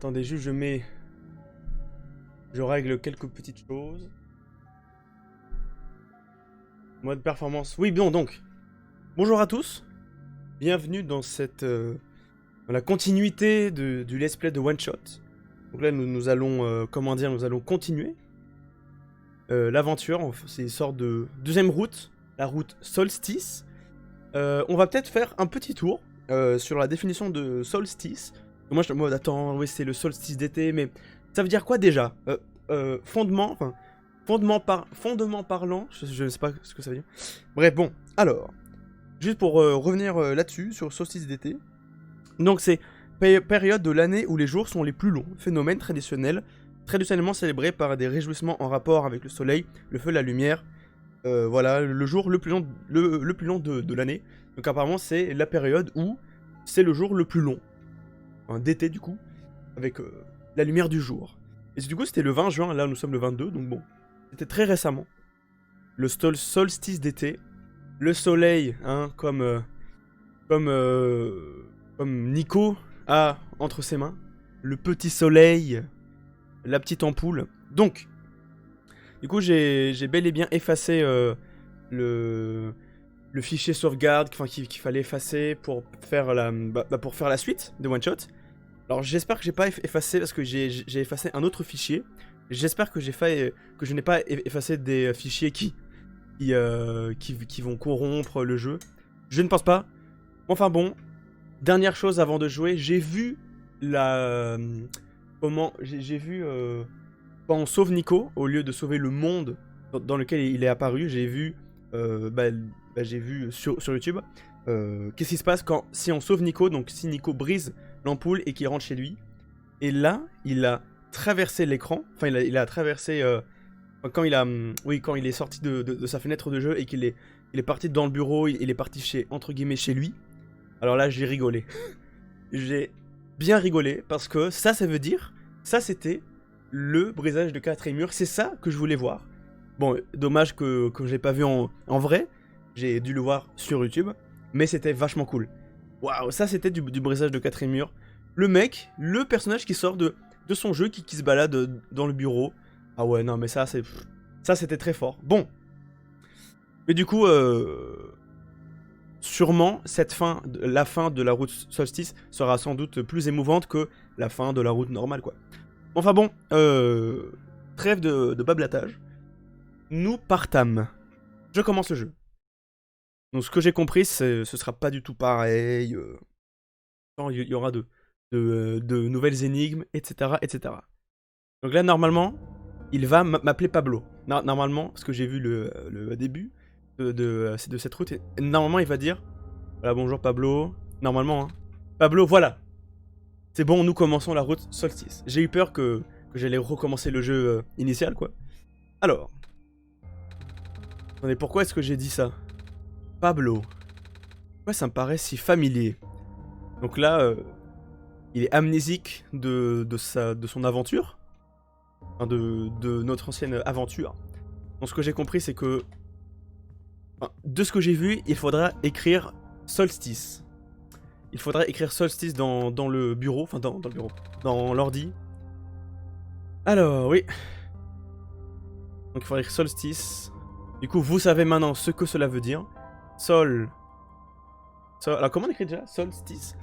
Attendez, juste je mets... Je règle quelques petites choses. Mode performance. Oui, bon, donc. Bonjour à tous. Bienvenue dans cette... dans la continuité du let's play de One Shot. Donc là, nous allons... comment dire, nous allons continuer. L'aventure, c'est une sorte de deuxième route. La route Solstice. On va peut-être faire un petit tour sur la définition de Solstice. Moi, je me mode, attends, oui, c'est le solstice d'été, mais ça veut dire quoi déjà fondement parlant, je ne sais pas ce que ça veut dire. Bref, bon, alors, juste pour revenir là-dessus, sur solstice d'été. Donc, c'est période de l'année où les jours sont les plus longs. Phénomène traditionnel, traditionnellement célébré par des réjouissements en rapport avec le soleil, le feu, la lumière. Voilà, le jour le plus long, le plus long de l'année. Donc, apparemment, c'est la période où c'est le jour le plus long. Enfin, d'été, du coup, avec la lumière du jour. Et du coup, c'était le 20 juin, là nous sommes le 22, donc bon. C'était très récemment. Le solstice d'été. Le soleil, hein, comme Nico a entre ses mains. Le petit soleil, la petite ampoule. Donc, du coup, j'ai bel et bien effacé le fichier sauvegarde qu'il fallait effacer pour faire pour faire la suite de One Shot. Alors j'espère que j'ai pas effacé parce que j'ai effacé un autre fichier. J'espère que que je n'ai pas effacé des fichiers qui vont corrompre le jeu. Je ne pense pas. Enfin bon, dernière chose avant de jouer, j'ai vu j'ai vu quand on sauve Nico au lieu de sauver le monde dans lequel il est apparu, j'ai vu j'ai vu sur YouTube qu'est-ce qui se passe si on sauve Nico, donc si Nico brise l'ampoule et qu'il rentre chez lui. Et là, il a traversé l'écran, enfin il a traversé quand quand il est sorti de sa fenêtre de jeu et il est parti dans le bureau, il est parti entre guillemets chez lui. Alors là, j'ai rigolé. J'ai bien rigolé parce que ça veut dire, ça c'était le brisage de quatrième mur, c'est ça que je voulais voir. Bon, dommage que je l'ai pas vu en vrai, j'ai dû le voir sur YouTube, mais c'était vachement cool. Waouh, ça c'était du brisage de quatrième mur. Le mec, le personnage qui sort de son jeu, qui se balade dans le bureau. Ah ouais, non mais ça c'était très fort. Bon. Mais du coup, sûrement, la fin de la route Solstice sera sans doute plus émouvante que la fin de la route normale, quoi. Enfin bon, trêve de bablatage. Nous partâmes. Je commence le jeu. Donc ce que j'ai compris, ce sera pas du tout pareil. Il y aura de nouvelles énigmes, etc., etc. Donc là, normalement, il va m'appeler Pablo. Normalement, parce que j'ai vu le début de cette route, et normalement, il va dire voilà, bonjour Pablo. Normalement, hein. Pablo, voilà. C'est bon, nous commençons la route Solstice. J'ai eu peur que j'allais recommencer le jeu initial, quoi. Alors. Attendez, pourquoi est-ce que j'ai dit ça? Pablo. Pourquoi ça me paraît si familier? Donc là, il est amnésique de son aventure. Enfin, de notre ancienne aventure. Donc ce que j'ai compris, c'est que... Enfin, de ce que j'ai vu, il faudra écrire Solstice. Il faudra écrire Solstice dans le bureau. Enfin, dans le bureau. Dans l'ordi. Alors, oui. Donc il faudra écrire Solstice. Du coup, vous savez maintenant ce que cela veut dire. Sol. Alors comment on écrit déjà? Solstice.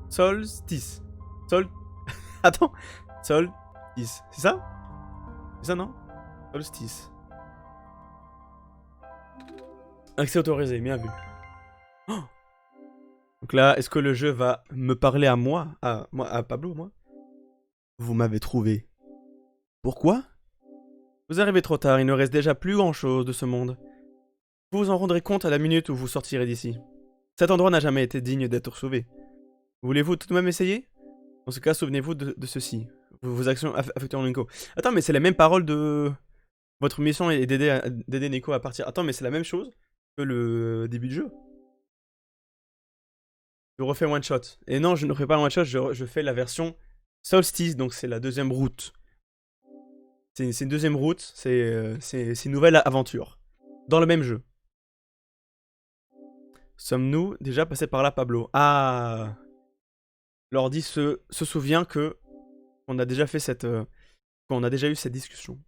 Solstice. Attends. Solstice. C'est ça? C'est ça, non? Solstice. Accès autorisé, bien vu. Oh. Donc là, est-ce que le jeu va me parler à moi, à Pablo, moi? Vous m'avez trouvé. Pourquoi? Vous arrivez trop tard, il ne reste déjà plus grand-chose de ce monde. Vous vous en rendrez compte à la minute où vous sortirez d'ici. Cet endroit n'a jamais été digne d'être sauvé. Voulez-vous tout de même essayer? Dans ce cas, souvenez-vous de ceci. Vos actions affecteront Nico. Attends, mais c'est la même parole de... Votre mission est d'aider Nico à partir. Attends, mais c'est la même chose que le début du jeu. Je refais one shot. Et non, je ne refais pas one shot, je fais la version Solstice, donc c'est la deuxième route. C'est une deuxième route, c'est une nouvelle aventure. Dans le même jeu. Sommes-nous déjà passés par là, Pablo? Ah. L'ordi se souvient que qu'on a déjà fait cette... qu'on a déjà eu cette discussion.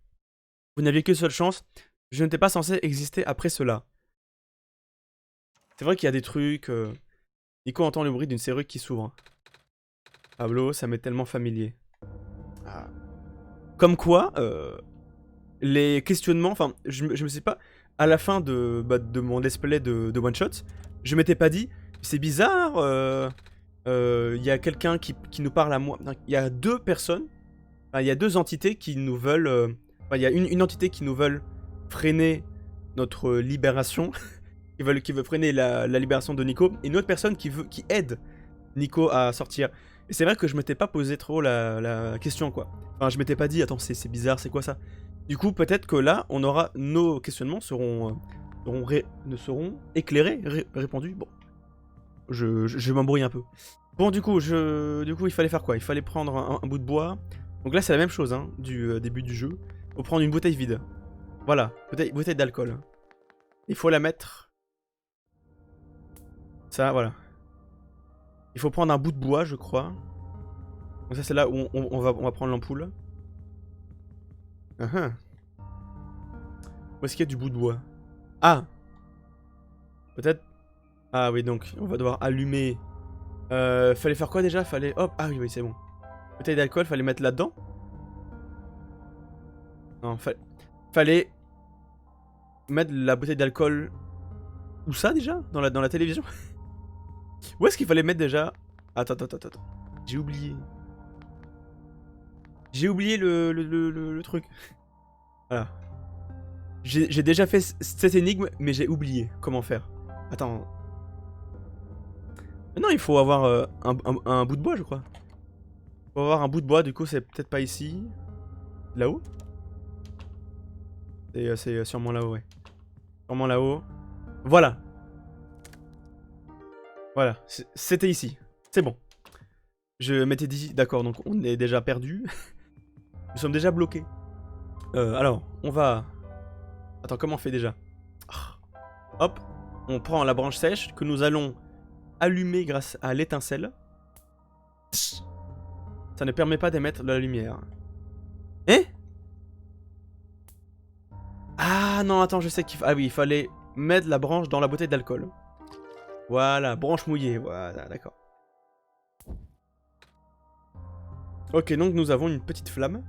Vous n'aviez qu'une seule chance. Je n'étais pas censé exister après cela. C'est vrai qu'il y a des trucs... Nico entend le bruit d'une serrure qui s'ouvre. Pablo, ça m'est tellement familier. Ah. Comme quoi, les questionnements... Enfin, je me sais pas... À la fin de mon display de One Shot, je m'étais pas dit... C'est bizarre, y a quelqu'un qui nous parle à moi. Il y a deux personnes... Enfin, il y a deux entités qui nous veulent... Enfin, il y a une entité qui nous veulent freiner notre libération... qui veut freiner la libération de Nico, et une autre personne qui aide Nico à sortir. Et c'est vrai que je m'étais pas posé trop la question, quoi. Enfin, je m'étais pas dit, attends, c'est bizarre, c'est quoi ça? Du coup, peut-être que là, nos questionnements seront éclairés, répondus. Bon, je m'embrouille un peu. Bon, du coup, il fallait faire quoi? Il fallait prendre un bout de bois. Donc là, c'est la même chose, hein, du début du jeu. Faut prendre une bouteille vide. Voilà, bouteille d'alcool. Il faut la mettre... Ça, voilà. Il faut prendre un bout de bois, je crois. Donc ça, c'est là où on va prendre l'ampoule. Où est-ce qu'il y a du bout de bois? Ah! Peut-être... Ah oui, donc, on va devoir allumer... fallait faire quoi déjà? Fallait... Hop! Ah oui, c'est bon. Bouteille d'alcool, fallait mettre là-dedans? Non, fallait... mettre la bouteille d'alcool... Où ça, déjà? Dans la télévision? Où est-ce qu'il fallait mettre déjà? Attends. J'ai oublié. J'ai oublié le truc. Voilà. J'ai déjà fait cette énigme, mais j'ai oublié comment faire. Attends. Mais non, il faut avoir un bout de bois, je crois. Il faut avoir un bout de bois, du coup, c'est peut-être pas ici. Là-haut? C'est sûrement là-haut, ouais. Sûrement là-haut. Voilà. Voilà, c'était ici. C'est bon. Je m'étais dit, d'accord, donc on est déjà perdu. Nous sommes déjà bloqués. Alors, on va... Attends, comment on fait déjà? Hop, on prend la branche sèche que nous allons allumer grâce à l'étincelle. Ça ne permet pas d'émettre de la lumière. Eh? Ah non, attends, je sais qu'il faut... Ah oui, il fallait mettre la branche dans la bouteille d'alcool. Voilà, branche mouillée, voilà, d'accord. Ok, donc nous avons une petite flamme.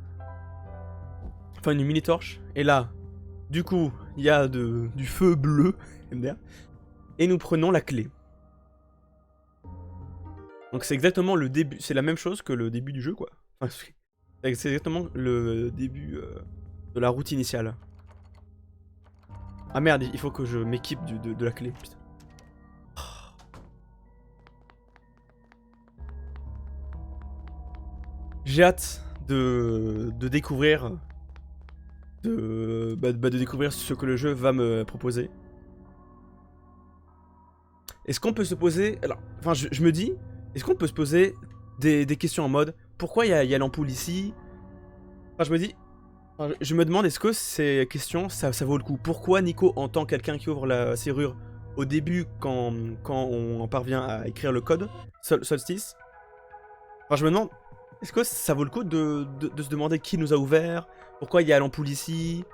Enfin, une mini-torche. Et là, du coup, il y a du feu bleu. Et nous prenons la clé. Donc c'est exactement le début, c'est la même chose que le début du jeu, quoi. Enfin, c'est exactement le début de la route initiale. Ah merde, il faut que je m'équipe de la clé, putain. J'ai hâte de découvrir de découvrir ce que le jeu va me proposer. Est-ce qu'on peut se poser... Alors, enfin, je me dis, est-ce qu'on peut se poser des questions en mode, pourquoi il y a l'ampoule ici? Enfin, je me demande, est-ce que ces questions, ça vaut le coup? Pourquoi Nico entend quelqu'un qui ouvre la serrure au début quand on parvient à écrire le code Solstice? Enfin, je me demande, est-ce que ça vaut le coup de se demander qui nous a ouvert? Pourquoi il y a l'ampoule ici?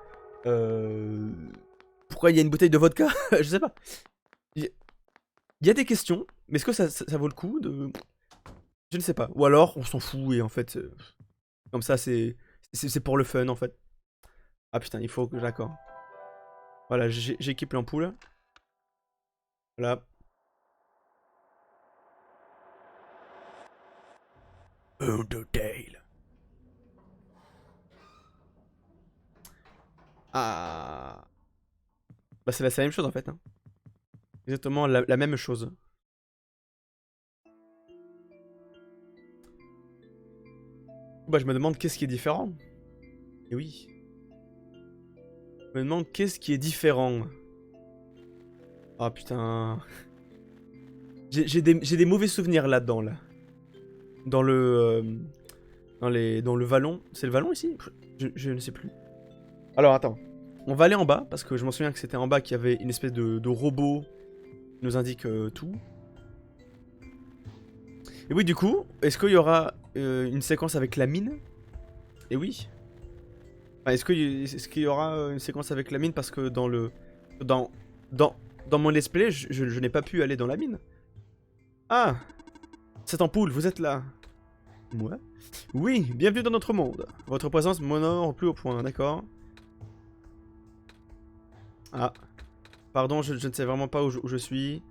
Pourquoi il y a une bouteille de vodka? Je sais pas. Il y a des questions, mais est-ce que ça vaut le coup de... Je ne sais pas. Ou alors, on s'en fout et en fait... comme ça, c'est pour le fun, en fait. Ah putain, il faut que... D'accord. Voilà, j'équipe l'ampoule. Voilà. Undertale. Ah. Bah c'est la même chose en fait. Hein. Exactement la même chose. Bah je me demande qu'est-ce qui est différent. Et oui. Je me demande qu'est-ce qui est différent. Ah putain. J'ai des mauvais souvenirs là-dedans là. Dans le... dans le vallon. C'est le vallon ici? Je ne sais plus. Alors attends. On va aller en bas, parce que je m'en souviens que c'était en bas qu'il y avait une espèce de robot qui nous indique tout. Et oui, du coup, est-ce qu'il y aura une séquence avec la mine? Et oui. Enfin, est-ce qu'il y aura une séquence avec la mine parce que dans le... Dans, dans, dans mon let's play, je n'ai pas pu aller dans la mine. Ah! Cette ampoule, vous êtes là. Moi? Oui, bienvenue dans notre monde. Votre présence m'honore au plus haut point, d'accord? Ah. Pardon, je ne sais vraiment pas où je suis.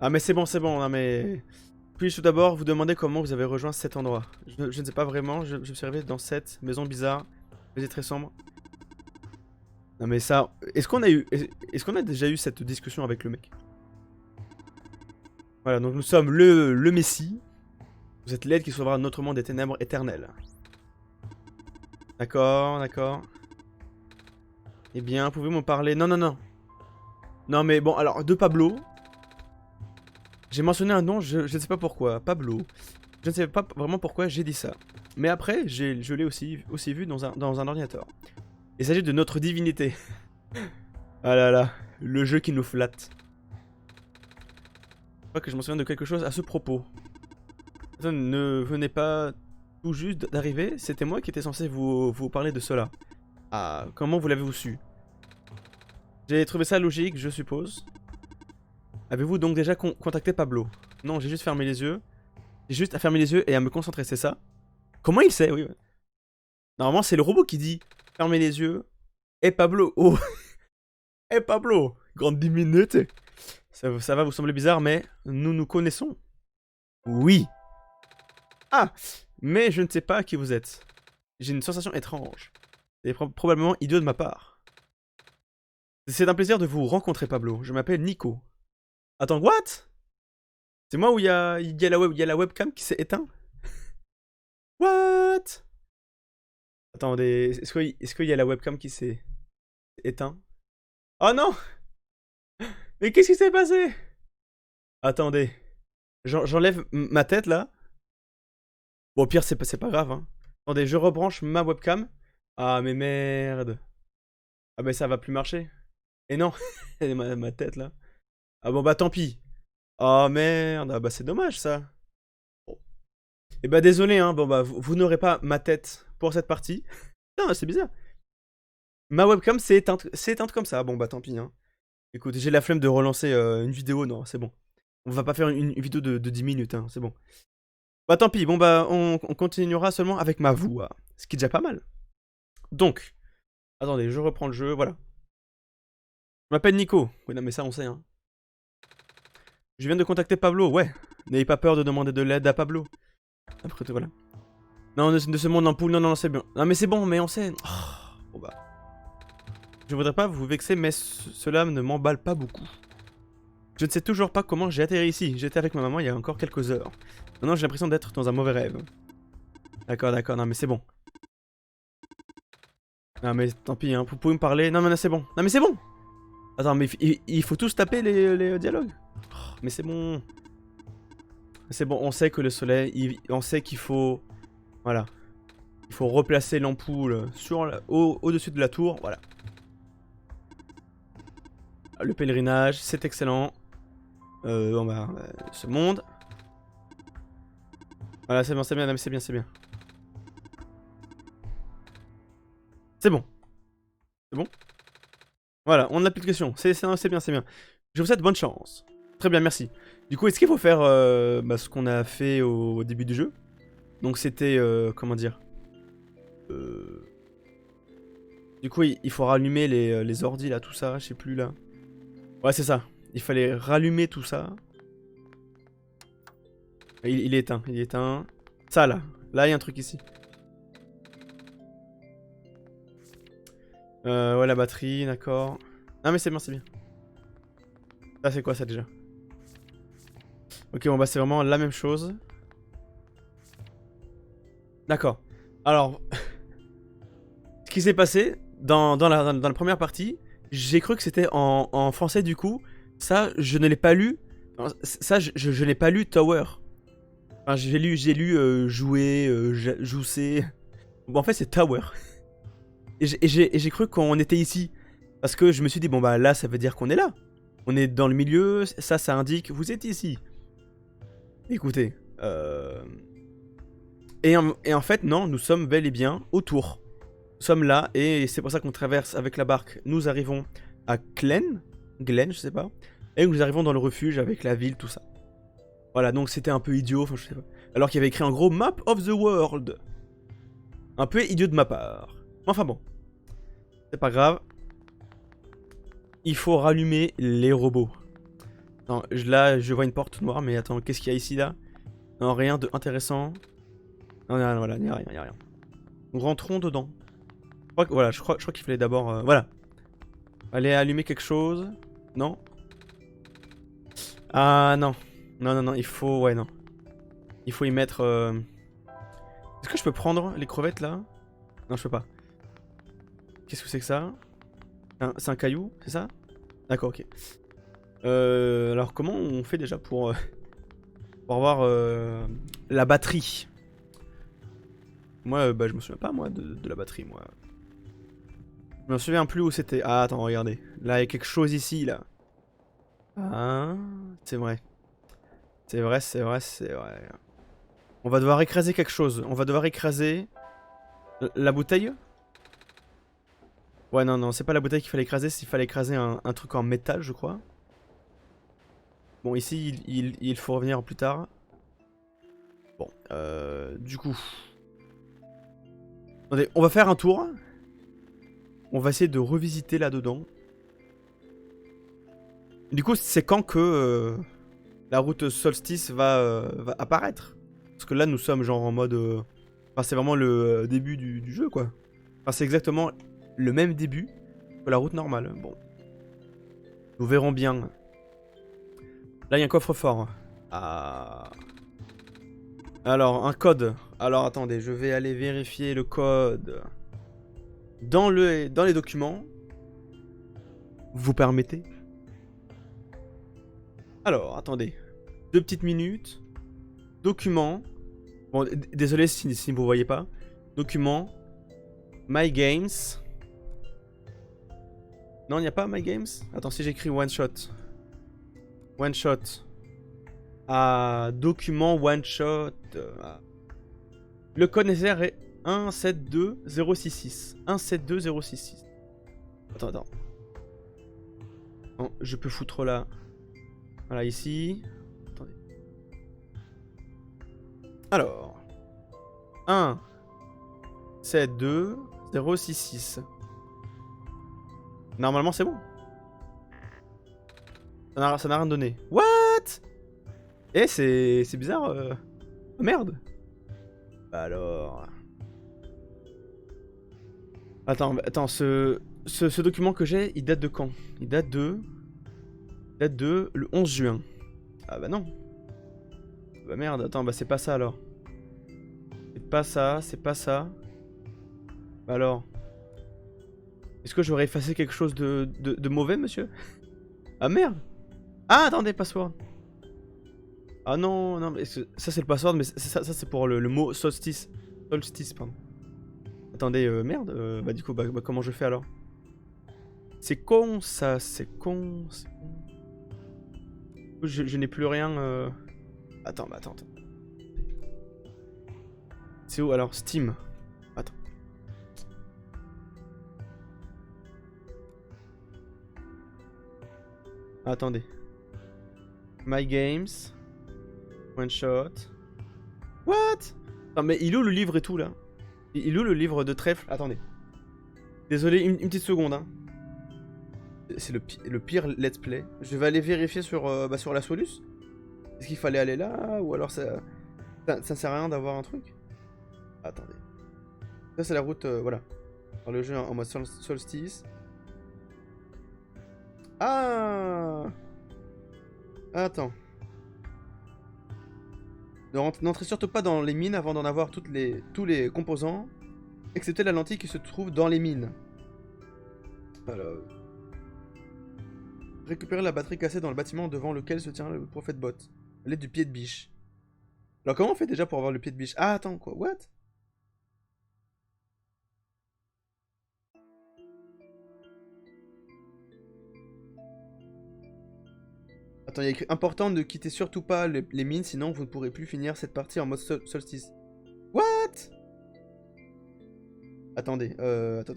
Ah mais c'est bon, non mais... Puis-je tout d'abord vous demander comment vous avez rejoint cet endroit? Je ne sais pas vraiment, je me suis arrivé dans cette maison bizarre, maison très sombre. Non mais ça... Est-ce qu'on a déjà eu cette discussion avec le mec? Voilà, donc nous sommes le Messie. Vous êtes l'aide qui sauvera notre monde des ténèbres éternelles. D'accord, d'accord. Eh bien, pouvez-vous me parler? Non, non, non. Non mais bon, alors, de Pablo... J'ai mentionné un nom, je ne sais pas pourquoi. Pablo. Je ne sais pas vraiment pourquoi j'ai dit ça. Mais après, je l'ai aussi vu dans un ordinateur. Il s'agit de notre divinité. Ah là là, le jeu qui nous flatte. Je crois que je me souviens de quelque chose à ce propos. Ne venez pas tout juste d'arriver, c'était moi qui étais censé vous parler de cela. Ah, comment vous l'avez-vous su? J'ai trouvé ça logique, je suppose. Avez-vous donc déjà contacté Pablo? Non, j'ai juste fermé les yeux. J'ai juste à fermer les yeux et à me concentrer, c'est ça? Comment il sait? Oui. Ouais. Normalement, c'est le robot qui dit fermez les yeux. Et Pablo, oh. Et Pablo, grande diminution. Ça va vous sembler bizarre, mais nous nous connaissons. Oui. Ah, mais je ne sais pas qui vous êtes. J'ai une sensation étrange. C'est probablement idiot de ma part. C'est un plaisir de vous rencontrer, Pablo. Je m'appelle Nico. Attends, what? C'est moi où il y a la webcam qui s'est éteinte? What? Attendez, est-ce qu'il y a la webcam qui s'est éteinte? Oh non! Mais qu'est-ce qui s'est passé? Attendez. J'enlève ma tête là. Bon, au pire, c'est pas grave. Hein. Attendez, je rebranche ma webcam. Ah, mais merde. Ah, mais ça va plus marcher. Et non, ma tête là. Ah bon, bah tant pis. Oh merde, ah bah c'est dommage ça. Bon. Et bah désolé, hein. Bon, bah vous n'aurez pas ma tête pour cette partie. Non, c'est bizarre. Ma webcam s'est éteinte comme ça. Bon, bah tant pis, hein. Écoute, j'ai la flemme de relancer une vidéo. Non, c'est bon. On va pas faire une vidéo de 10 minutes, hein. C'est bon. Bah tant pis, bon bah on continuera seulement avec ma voix. Ce qui est déjà pas mal. Donc, attendez, je reprends le jeu, voilà. Je m'appelle Nico. Oui, non mais ça on sait, hein. Je viens de contacter Pablo, ouais. N'ayez pas peur de demander de l'aide à Pablo. Après tout, voilà. Non, de ce monde en poule, non, c'est bien. Non mais c'est bon, mais on sait. Oh, bon bah. Je voudrais pas vous vexer, mais cela ne m'emballe pas beaucoup. Je ne sais toujours pas comment j'ai atterri ici. J'étais avec ma maman il y a encore quelques heures. Maintenant j'ai l'impression d'être dans un mauvais rêve. D'accord, non mais c'est bon. Non mais tant pis, hein. Vous pouvez me parler. Non mais c'est bon. Non mais c'est bon. Attends, mais il faut tous taper les dialogues. Oh, mais c'est bon. C'est bon, on sait que le soleil, on sait qu'il faut... Voilà. Il faut replacer l'ampoule au-dessus de la tour, voilà. Le pèlerinage, c'est excellent. On va... ce monde. Voilà, c'est bien, c'est bien. C'est bon. C'est bon. Voilà, on a plus de questions. C'est bien. Je vous souhaite bonne chance. Très bien, merci. Du coup, est-ce qu'il faut faire ce qu'on a fait au début du jeu? Donc c'était... comment dire? Du coup, il faut rallumer les ordis là, tout ça, je sais plus là. Ouais, c'est ça. Il fallait rallumer tout ça. Il est éteint, Ça là. Là, il y a un truc ici. Ouais, la batterie, d'accord. Ah, mais c'est bien. Ça, c'est quoi ça déjà? Ok, bon, bah, c'est vraiment la même chose. D'accord. Alors, ce qui s'est passé dans la première partie, j'ai cru que c'était en français du coup. Ça, je ne l'ai pas lu. Ça, je n'ai pas lu Tower. Enfin, j'ai lu jouer, jousser. Bon, en fait, c'est Tower. Et j'ai cru qu'on était ici. Parce que je me suis dit, bon bah là, ça veut dire qu'on est là. On est dans le milieu, ça indique, vous êtes ici. Écoutez, Et en fait, non, nous sommes bel et bien autour. Nous sommes là, et c'est pour ça qu'on traverse avec la barque. Nous arrivons à Glen, je sais pas. Et nous arrivons dans le refuge avec la ville, tout ça. Voilà, donc c'était un peu idiot, enfin je sais pas. Alors qu'il y avait écrit en gros Map of the World. Un peu idiot de ma part. Enfin bon. C'est pas grave. Il faut rallumer les robots. Non, là, je vois une porte noire, mais attends, qu'est-ce qu'il y a ici, là? Non, rien de intéressant. Non, non, voilà, il n'y a rien, il n'y a rien. Nous rentrons dedans. Voilà, je crois qu'il fallait d'abord... voilà. Aller allumer quelque chose. Non. Ah, non. Non, non, non, il faut... Ouais, non. Il faut y mettre... Est-ce que je peux prendre les crevettes, là? Non, je peux pas. Qu'est-ce que c'est que ça? C'est un caillou, c'est ça? D'accord, ok. Alors, comment on fait déjà pour avoir la batterie? Moi, bah, je me souviens pas, moi, de la batterie, moi. Je me souviens plus où c'était. Ah, attends, regardez. Là, il y a quelque chose ici, là. Ah, c'est vrai. C'est vrai, c'est vrai, c'est vrai. On va devoir écraser quelque chose. On va devoir écraser... La bouteille? Ouais, non, non, c'est pas la bouteille qu'il fallait écraser, il fallait écraser un truc en métal, je crois. Bon, ici, il faut revenir plus tard. Bon, du coup... Attendez, on va faire un tour. On va essayer de revisiter là-dedans. Du coup, c'est quand que la route Solstice va apparaître? Parce que là, nous sommes genre en mode... Enfin, c'est vraiment le début du jeu, quoi. Enfin, c'est exactement le même début que la route normale. Bon. Nous verrons bien. Là, il y a un coffre-fort. Ah. Alors, un code. Alors, attendez, je vais aller vérifier le code. Dans les documents. Vous permettez? Alors, attendez. 2 petites minutes. Documents. Bon, désolé si vous voyez pas. Documents. My Games. Non, il n'y a pas My Games? Attends, si j'écris One Shot. One Shot. Ah, document One Shot. Le code nécessaire est 172066. 172066. Attends, attends. Non, je peux foutre là. Voilà, ici. Attendez. Alors. 172066. Normalement, c'est bon. Ça n'a rien donné. What? Eh, c'est bizarre. Oh, merde. Bah alors. Attends, ce document que j'ai, il date de quand? Il date de le 11 juin. Ah bah non. Bah merde, attends, bah c'est pas ça alors. C'est pas ça, c'est pas ça. Bah alors. Est-ce que j'aurais effacé quelque chose de mauvais, monsieur? Ah merde. Ah, attendez, password. Ah non, non, mais ça c'est le password, mais ça c'est pour le mot solstice. Solstice, pardon. Attendez, merde, bah du coup, bah, comment je fais alors? C'est con ça, c'est con, c'est con. Je n'ai plus rien. Attends, bah attends. C'est où alors? Steam. Attends. Attendez. My Games. One Shot. What? Non mais il est où le livre et tout là? Il est où le livre de trèfle? Attendez. Désolé, une petite seconde. Hein. C'est le pire let's play. Je vais aller vérifier sur la Solus. Est-ce qu'il fallait aller là? Ou alors ça sert à rien d'avoir un truc? Attendez. Ça c'est la route, voilà. Dans le jeu en mode solstice. Ah! Attends. N'entrez surtout pas dans les mines avant d'en avoir tous les composants, excepté la lentille qui se trouve dans les mines. Alors... Récupérer la batterie cassée dans le bâtiment devant lequel se tient le prophète bot. À l'aide du pied de biche. Alors comment on fait déjà pour avoir le pied de biche? Ah attends, quoi? What? Attends, il y a écrit important, ne quittez surtout pas les mines, sinon vous ne pourrez plus finir cette partie en mode solstice. What? Attendez, attends.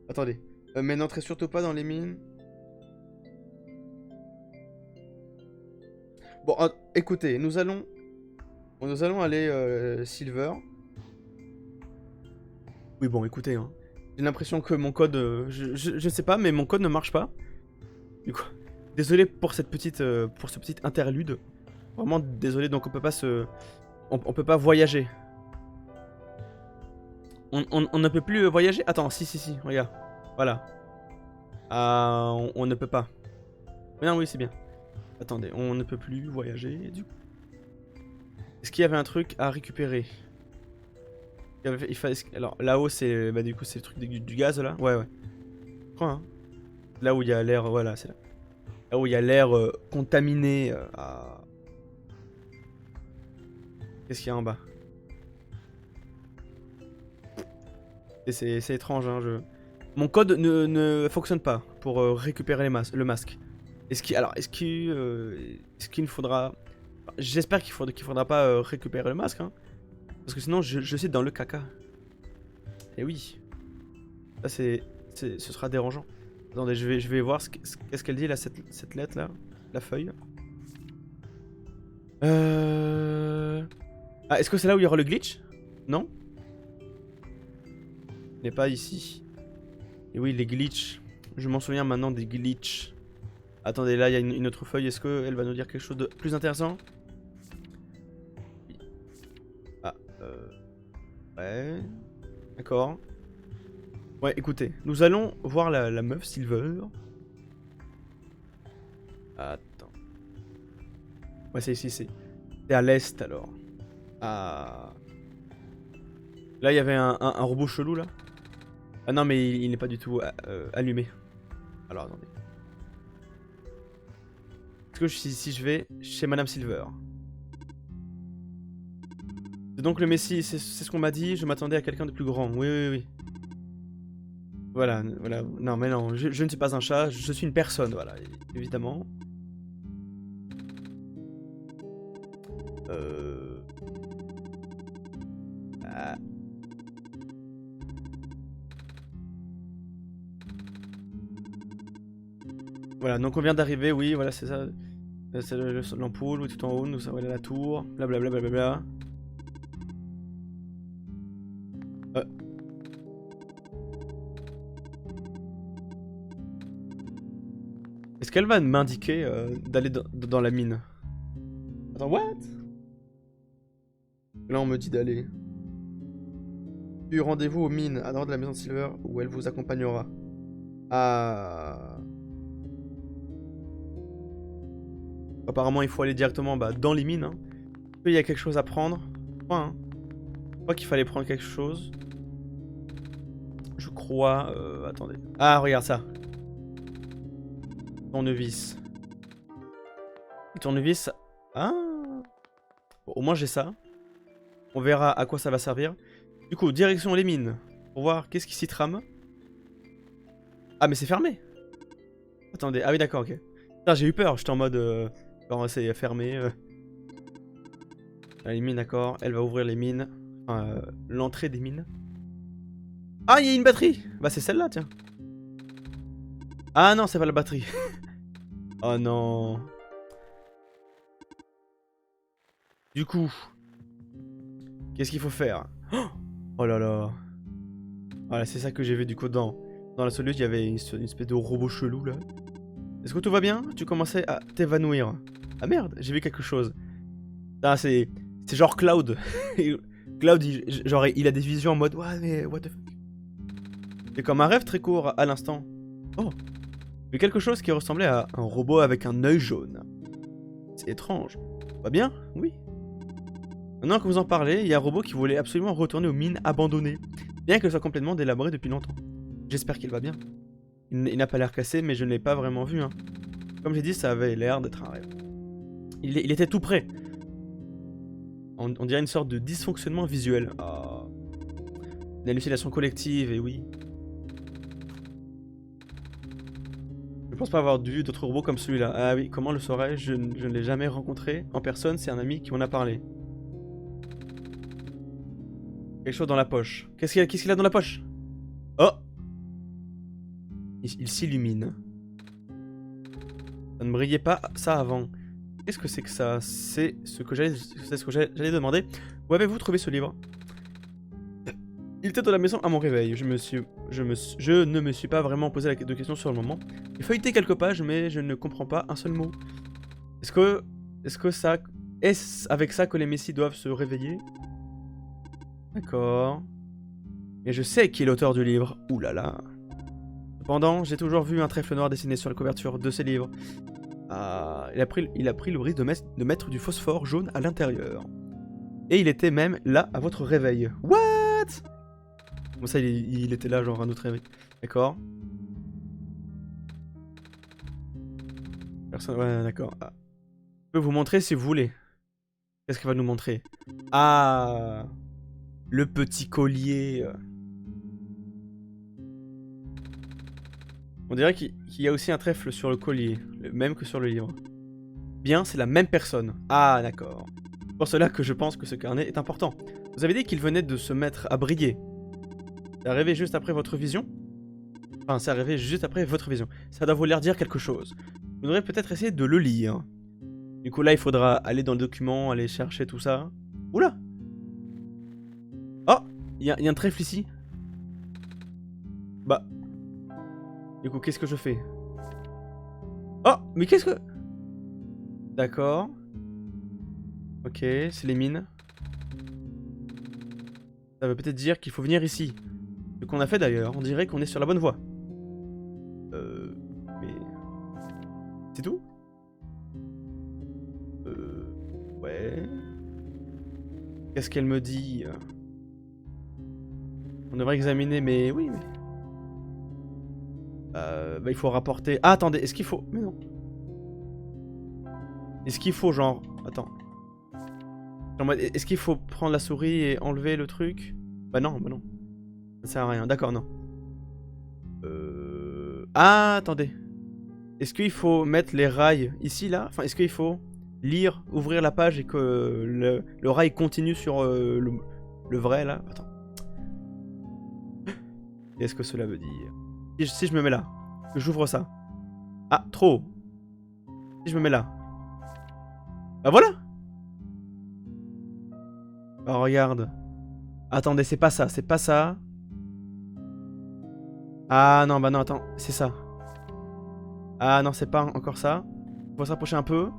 Attendez. Mais n'entrez surtout pas dans les mines. Bon, écoutez, nous allons aller Silver. Oui, bon, écoutez, hein. J'ai l'impression que mon code, je sais pas, mais mon code ne marche pas. Du coup, désolé pour cette petite, pour ce petit interlude. Vraiment désolé, donc on peut pas on peut pas voyager. On ne peut plus voyager. Attends, si, regarde. Voilà. Ah, on ne peut pas. Mais non, oui, c'est bien. Attendez, on ne peut plus voyager. Du coup. Est-ce qu'il y avait un truc à récupérer? Alors, là-haut, c'est. Bah, du coup, c'est le truc du gaz, là. Ouais. Je crois, hein. Là où il y a l'air. Voilà, c'est là. Là où il y a l'air contaminé. Qu'est-ce qu'il y a en bas? C'est étrange, hein. Mon code ne fonctionne pas pour récupérer le masque. Est-ce qu'il me faudra... J'espère qu'il faudra pas récupérer le masque, hein. Parce que sinon, je suis dans le caca. Et oui. Ça, ce sera dérangeant. Attendez, je vais voir qu'est-ce qu'elle dit, là, cette lettre, là. La feuille. Ah, est-ce que c'est là où il y aura le glitch? Non? Il n'est pas ici. Et oui, les glitches. Je m'en souviens maintenant des glitches. Attendez, là, il y a une autre feuille. Est-ce qu'elle va nous dire quelque chose de plus intéressant? Ah, ouais. D'accord. Ouais, écoutez. Nous allons voir la meuf Silver. Attends. Ouais, c'est ici, c'est à l'est, alors. Ah. Là, il y avait un robot chelou, là. Ah non, mais il n'est pas du tout allumé. Alors, attendez. Est-ce que si je vais chez Madame Silver? C'est donc le Messie, c'est ce qu'on m'a dit, je m'attendais à quelqu'un de plus grand. Oui. Voilà. Non, mais non, je ne suis pas un chat, je suis une personne, voilà, évidemment. Ah. Voilà, donc on vient d'arriver, oui, voilà, c'est ça. C'est l'ampoule, oui, tout en haut, nous, ça, voilà la tour, blablabla. Est-ce qu'elle va m'indiquer d'aller dans la mine? Attends, what? Là, on me dit d'aller. Puis rendez-vous aux mines, à droite de la maison de Silver, où elle vous accompagnera. Ah. Apparemment, il faut aller directement dans les mines. Hein. Il y a quelque chose à prendre. Je crois qu'il fallait prendre quelque chose. Je crois... attendez. Ah, regarde ça. Tournevis. Le tournevis... Ah. Bon, au moins, j'ai ça. On verra à quoi ça va servir. Du coup, direction les mines. Pour voir qu'est-ce qui s'y trame. Ah, mais c'est fermé. Attendez. Ah oui, d'accord, ok. Putain, j'ai eu peur. J'étais en mode... c'est fermé. Les mines, d'accord. Elle va ouvrir les mines. Enfin, l'entrée des mines. Ah, il y a une batterie. Bah, c'est celle-là, tiens. Ah non, c'est pas la batterie. Oh non. Du coup, qu'est-ce qu'il faut faire? Oh là là. Voilà, c'est ça que j'ai vu du coup dans la solution. Il y avait une espèce de robot chelou là. Est-ce que tout va bien? Tu commençais à t'évanouir. Ah merde, j'ai vu quelque chose. Ah, c'est genre Cloud. Cloud, il a des visions en mode ouais, mais what the fuck. C'est comme un rêve très court à l'instant. Oh, j'ai vu quelque chose qui ressemblait à un robot avec un œil jaune. C'est étrange. Va bien? Oui. Maintenant que vous en parlez, il y a un robot qui voulait absolument retourner aux mines abandonnées, bien qu'elles soient complètement délabrées depuis longtemps. J'espère qu'il va bien. Il n'a pas l'air cassé, mais je ne l'ai pas vraiment vu. Hein. Comme j'ai dit, ça avait l'air d'être un rêve. Il était tout prêt. On dirait une sorte de dysfonctionnement visuel. Oh. Une hallucination collective, et oui. Je pense pas avoir vu d'autres robots comme celui-là. Ah oui, comment le saurais-je? Je ne l'ai jamais rencontré en personne, c'est un ami qui m'en a parlé. Quelque chose dans la poche. Qu'est-ce qu'il a dans la poche? Oh! Il s'illumine. Ça ne brillait pas ça avant. Qu'est-ce que c'est que ça? C'est ce que j'allais demander. Où avez-vous trouvé ce livre? Il était dans la maison à mon réveil. Je ne me suis pas vraiment posé de questions sur le moment. J'ai feuilleté quelques pages, mais je ne comprends pas un seul mot. Est-ce avec ça que les messies doivent se réveiller? D'accord. Mais je sais qui est l'auteur du livre. Ouh là là. Cependant, j'ai toujours vu un trèfle noir dessiné sur la couverture de ces livres. Ah, il a pris le risque de mettre du phosphore jaune à l'intérieur. Et il était même là à votre réveil. What? Bon ça, il était là, genre à notre réveil. D'accord. Personne... Ouais, d'accord. Ah. Je peux vous montrer si vous voulez. Qu'est-ce qu'il va nous montrer? Ah, le petit collier. On dirait qu'il y a aussi un trèfle sur le collier, le même que sur le livre. Bien, c'est la même personne. Ah, d'accord. C'est pour cela que je pense que ce carnet est important. Vous avez dit qu'il venait de se mettre à briller. C'est arrivé juste après votre vision? Enfin, c'est arrivé juste après votre vision. Ça doit vouloir dire quelque chose. Vous devriez peut-être essayer de le lire. Du coup, là, il faudra aller dans le document, aller chercher tout ça. Oula! Oh! Il y a un trèfle ici. Bah... Du coup, qu'est-ce que je fais? Oh! Mais qu'est-ce que... D'accord. Ok, c'est les mines. Ça veut peut-être dire qu'il faut venir ici. Ce qu'on a fait d'ailleurs, on dirait qu'on est sur la bonne voie. Mais... C'est tout? Ouais... Qu'est-ce qu'elle me dit? On devrait examiner, mais... Oui, mais... Bah, il faut rapporter... Ah, attendez, est-ce qu'il faut... Mais non. Est-ce qu'il faut, genre... Attends. Est-ce qu'il faut prendre la souris et enlever le truc? Bah non, bah non. Ça sert à rien, d'accord, non. Ah, attendez. Est-ce qu'il faut mettre les rails ici, là? Enfin, est-ce qu'il faut lire, ouvrir la page et que le rail continue sur le vrai, là? Attends. Qu'est-ce que cela veut dire? Si je me mets là, que j'ouvre ça. Ah, trop. Si je me mets là. Bah voilà. Oh, regarde. Attendez, c'est pas ça, c'est pas ça. Ah non, bah non, attends, c'est ça. Ah non, c'est pas encore ça. Faut se rapprocher un peu.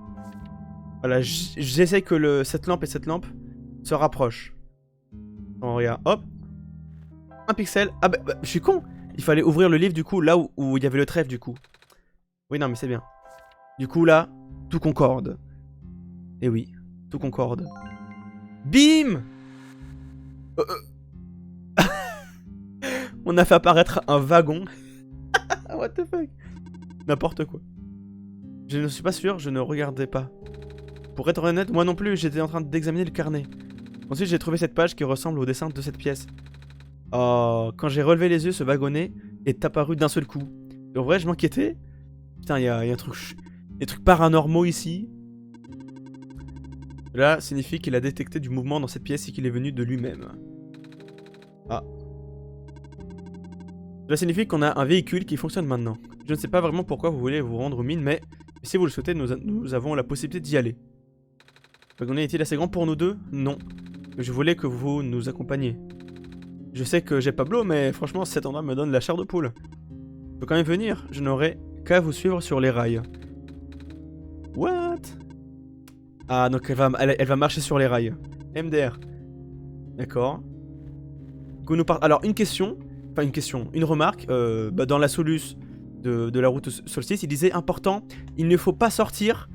Voilà, j'essaie que cette lampe et cette lampe se rapprochent. Oh, regarde, hop. Un pixel. Ah bah, je suis con. Il fallait ouvrir le livre du coup là où il y avait le trèfle du coup. Oui, non, mais c'est bien. Du coup là, tout concorde. Et oui, tout concorde. Bim! On a fait apparaître un wagon. What the fuck? N'importe quoi. Je ne suis pas sûr, je ne regardais pas. Pour être honnête, moi non plus, j'étais en train d'examiner le carnet. Ensuite, j'ai trouvé cette page qui ressemble au dessin de cette pièce. Oh, quand j'ai relevé les yeux, ce wagonnet est apparu d'un seul coup. En vrai, je m'inquiétais. Putain, il y a un truc... Des trucs paranormaux ici. Cela signifie qu'il a détecté du mouvement dans cette pièce et qu'il est venu de lui-même. Ah. Cela signifie qu'on a un véhicule qui fonctionne maintenant. Je ne sais pas vraiment pourquoi vous voulez vous rendre aux mines, mais si vous le souhaitez, nous avons la possibilité d'y aller. Le wagonnet est-il assez grand pour nous deux? Non. Je voulais que vous nous accompagniez. Je sais que j'ai Pablo, mais franchement, cet endroit me donne la chair de poule. Je peux quand même venir, je n'aurai qu'à vous suivre sur les rails. What? Ah, donc elle va marcher sur les rails. MDR. D'accord. Alors, une question, une remarque. Dans la soluce de la route Solstice, il disait important, il ne faut pas sortir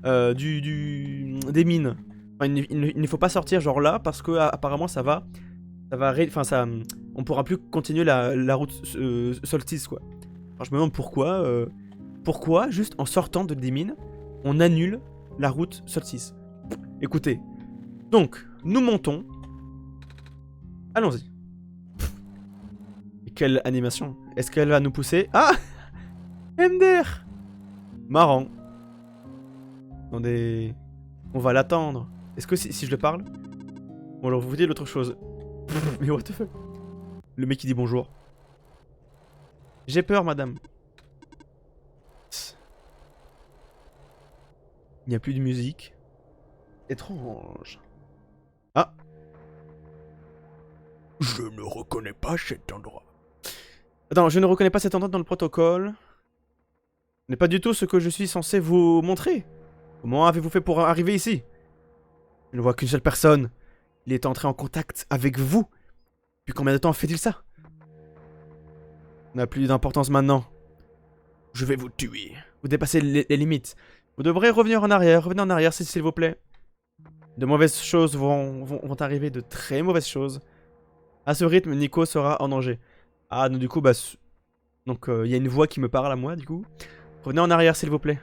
des mines. Enfin, il ne faut pas sortir genre là, parce que apparemment on pourra plus continuer la route Solstice, quoi. Alors je me demande pourquoi, juste en sortant des mines, on annule la route Solstice. Écoutez, donc, nous montons. Allons-y. Et quelle animation. Est-ce qu'elle va nous pousser? Ah! MDR! Marrant. Attendez. On va l'attendre. Est-ce que si je le parle? Bon, alors vous vous dites l'autre chose. Mais what the fuck? Le mec qui dit bonjour. J'ai peur, madame. Il n'y a plus de musique. Étrange. Ah. Je ne reconnais pas cet endroit. Attends, je ne reconnais pas cet endroit dans le protocole. Ce n'est pas du tout ce que je suis censé vous montrer. Comment avez-vous fait pour arriver ici? Je ne vois qu'une seule personne. Il est entré en contact avec vous. Depuis combien de temps fait-il ça? Ça n'a plus d'importance maintenant. Je vais vous tuer. Vous dépassez les limites. Vous devrez revenir en arrière. Revenez en arrière, s'il vous plaît. De mauvaises choses vont arriver, de très mauvaises choses. À ce rythme, Nico sera en danger. Ah, donc du coup, bah... Donc, il y a une voix qui me parle à moi, du coup. Revenez en arrière, s'il vous plaît.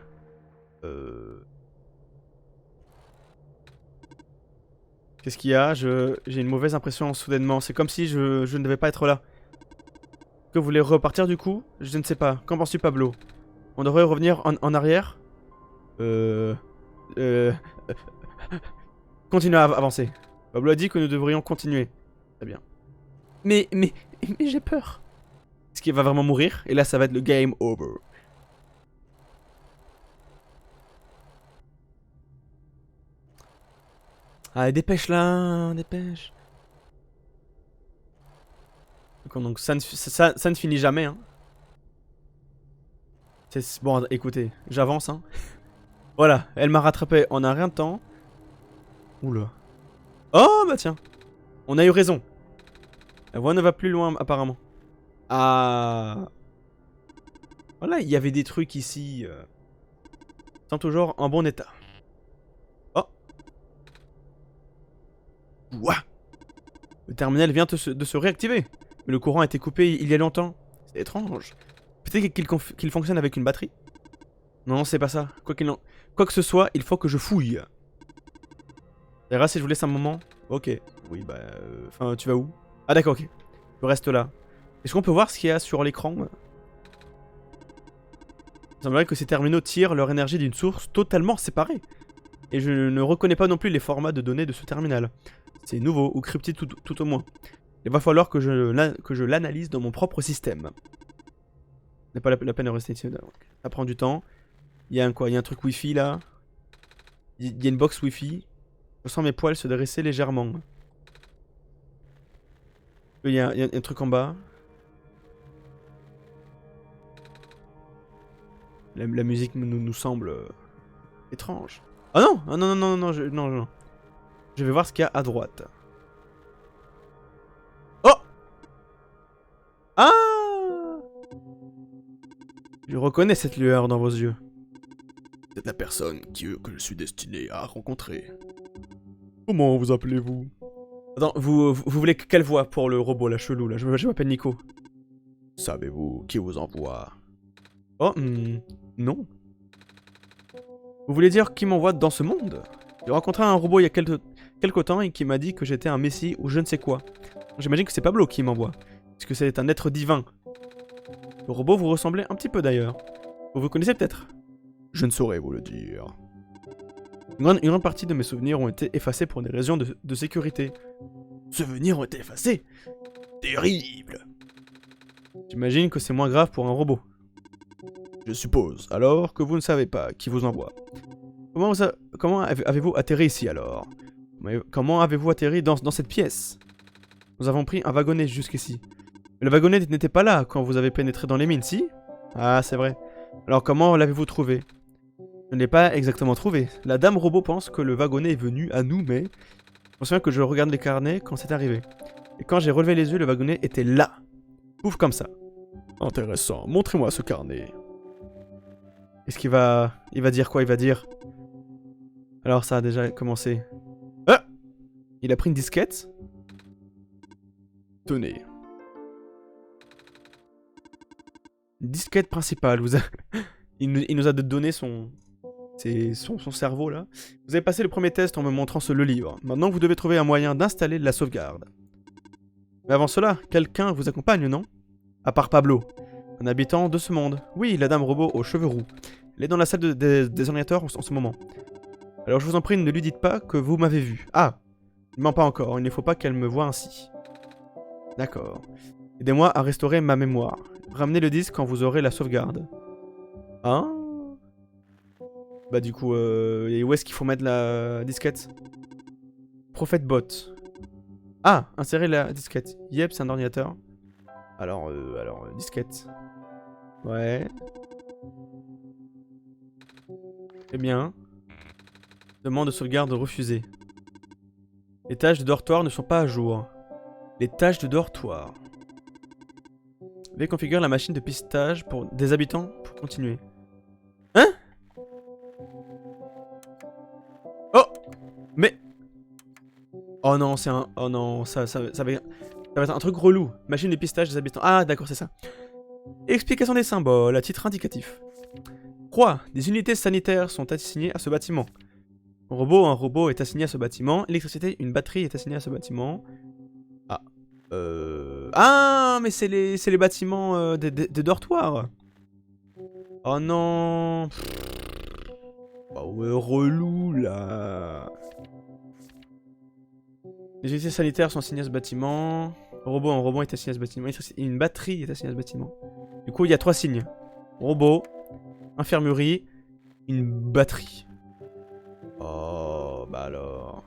Qu'est-ce qu'il y a? J'ai une mauvaise impression soudainement. C'est comme si je ne devais pas être là. Que vous voulez repartir, du coup? Je ne sais pas. Qu'en penses-tu, Pablo? On devrait revenir en arrière? Continuez à avancer. Pablo a dit que nous devrions continuer. Très bien. Mais j'ai peur. Est-ce qu'il va vraiment mourir? Et là, ça va être le game over. Ah, dépêche là, dépêche. Donc ça ne finit jamais, hein. Bon, écoutez, j'avance, hein. Voilà, elle m'a rattrapé en un rien de temps. Oula. Oh, bah tiens. On a eu raison. La voie ne va plus loin, apparemment. Ah. Voilà, il y avait des trucs ici. Sont toujours en bon état. Oh. Ouah. Le terminal vient de se réactiver. Mais le courant a été coupé il y a longtemps. C'est étrange. Peut-être qu'il fonctionne avec une batterie? Non, c'est pas ça. Quoi que ce soit, il faut que je fouille. Ça ira si je vous laisse un moment? Ok. Oui, bah... Enfin, tu vas où? Ah d'accord, ok. Je reste là. Est-ce qu'on peut voir ce qu'il y a sur l'écran? Il semblerait que ces terminaux tirent leur énergie d'une source totalement séparée. Et je ne reconnais pas non plus les formats de données de ce terminal. C'est nouveau, ou cryptique tout au moins. Il va falloir que je l'analyse dans mon propre système. Ce n'est pas la peine de rester ici. Ça prend du temps. Il y a un truc wifi là. Il y a une box wifi. Je sens mes poils se dresser légèrement. Il y a un truc en bas. La musique nous semble étrange. Ah non! Ah non, non, non, non, non. Je vais voir ce qu'il y a à droite. Oh! Ah! Je reconnais cette lueur dans vos yeux. C'est la personne que je suis destiné à rencontrer. Comment vous appelez-vous? Attends, vous voulez quelle voix pour le robot, la chelou, là? Je m'appelle Nico. Savez-vous qui vous envoie? Oh, non. Vous voulez dire qui m'envoie dans ce monde? J'ai rencontré un robot il y a quelque temps et qui m'a dit que j'étais un messie ou je ne sais quoi. J'imagine que c'est Pablo qui m'envoie. Puisque c'est un être divin. Le robot vous ressemblez un petit peu d'ailleurs. Vous vous connaissez peut-être? Je ne saurais vous le dire. Une grande partie de mes souvenirs ont été effacés pour des raisons de sécurité. Souvenirs ont été effacés? Terrible! J'imagine que c'est moins grave pour un robot. Je suppose alors que vous ne savez pas qui vous envoie. Comment avez-vous atterri ici alors? Comment avez-vous atterri dans cette pièce? Nous avons pris un wagonnet jusqu'ici. Mais le wagonnet n'était pas là quand vous avez pénétré dans les mines, si? Ah, c'est vrai. Alors comment l'avez-vous trouvé? Je ne l'ai pas exactement trouvé. La dame robot pense que le wagonnet est venu à nous, mais... Je me souviens que je regarde les carnets quand c'est arrivé. Et quand j'ai relevé les yeux, le wagonnet était là. Ouf comme ça. Intéressant. Montrez-moi ce carnet. Est-ce qu'il va... Il va dire quoi? Il va dire... Alors ça a déjà commencé. Ah! Il a pris une disquette. Tenez. Une disquette principale. Il nous a donné son cerveau là. Vous avez passé le premier test en me montrant le livre. Maintenant vous devez trouver un moyen d'installer la sauvegarde. Mais avant cela, quelqu'un vous accompagne, non? À part Pablo. Un habitant de ce monde. Oui, la dame robot aux cheveux roux. Elle est dans la salle des ordinateurs en ce moment. Alors je vous en prie, ne lui dites pas que vous m'avez vu. Ah! Il ment pas encore, il ne faut pas qu'elle me voie ainsi. D'accord. Aidez-moi à restaurer ma mémoire. Ramenez le disque quand vous aurez la sauvegarde. Hein? Bah du coup, et où est-ce qu'il faut mettre la disquette? Prophet bot. Ah, insérer la disquette. Yep, c'est un ordinateur. Alors, disquette. Ouais. Très bien. Demande de sauvegarde refusée. Les tâches de dortoir ne sont pas à jour. Les tâches de dortoir. Veuillez configurer la machine de pistage pour des habitants pour continuer. Hein? Oh! Mais... Oh non, c'est un... Oh non, ça va être un truc relou. Machine de pistage des habitants. Ah, d'accord, c'est ça. Explication des symboles à titre indicatif. Croix. Des unités sanitaires sont assignées à ce bâtiment. Un robot est assigné à ce bâtiment. Électricité, une batterie est assignée à ce bâtiment. Ah. Ah, mais c'est les bâtiments des dortoirs. Oh non. Oh ouais, relou là. Les unités sanitaires sont assignées à ce bâtiment. Un robot est assigné à ce bâtiment. Une batterie est assignée à ce bâtiment. Du coup, il y a 3 signes. Robot, infirmerie, une batterie. Oh, bah alors.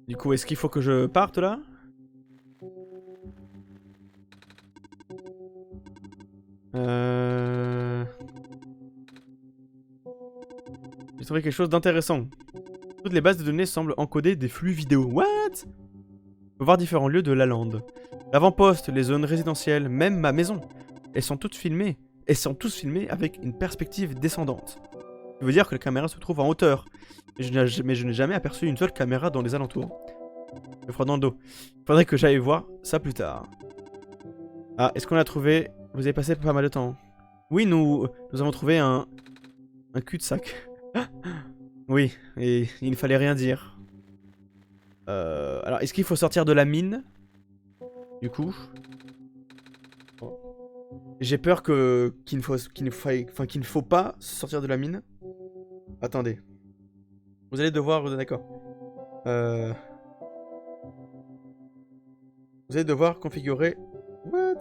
Du coup, est-ce qu'il faut que je parte là? J'ai trouvé quelque chose d'intéressant. Toutes les bases de données semblent encoder des flux vidéo. What? On peut voir différents lieux de la lande. L'avant-poste, les zones résidentielles, même ma maison. Elles sont toutes filmées. Elles sont tous filmées avec une perspective descendante. Ça veut dire que la caméra se trouve en hauteur. Mais je n'ai jamais aperçu une seule caméra dans les alentours. Le froid dans le dos. Faudrait que j'aille voir ça plus tard. Ah, est-ce qu'on l'a trouvé? Vous avez passé pas mal de temps. Oui, nous avons trouvé un cul-de-sac. Oui, et il ne fallait rien dire. Alors, est-ce qu'il faut sortir de la mine? Du coup. J'ai peur qu'il ne faut pas sortir de la mine. Attendez. Vous allez devoir... D'accord. Vous allez devoir configurer... What?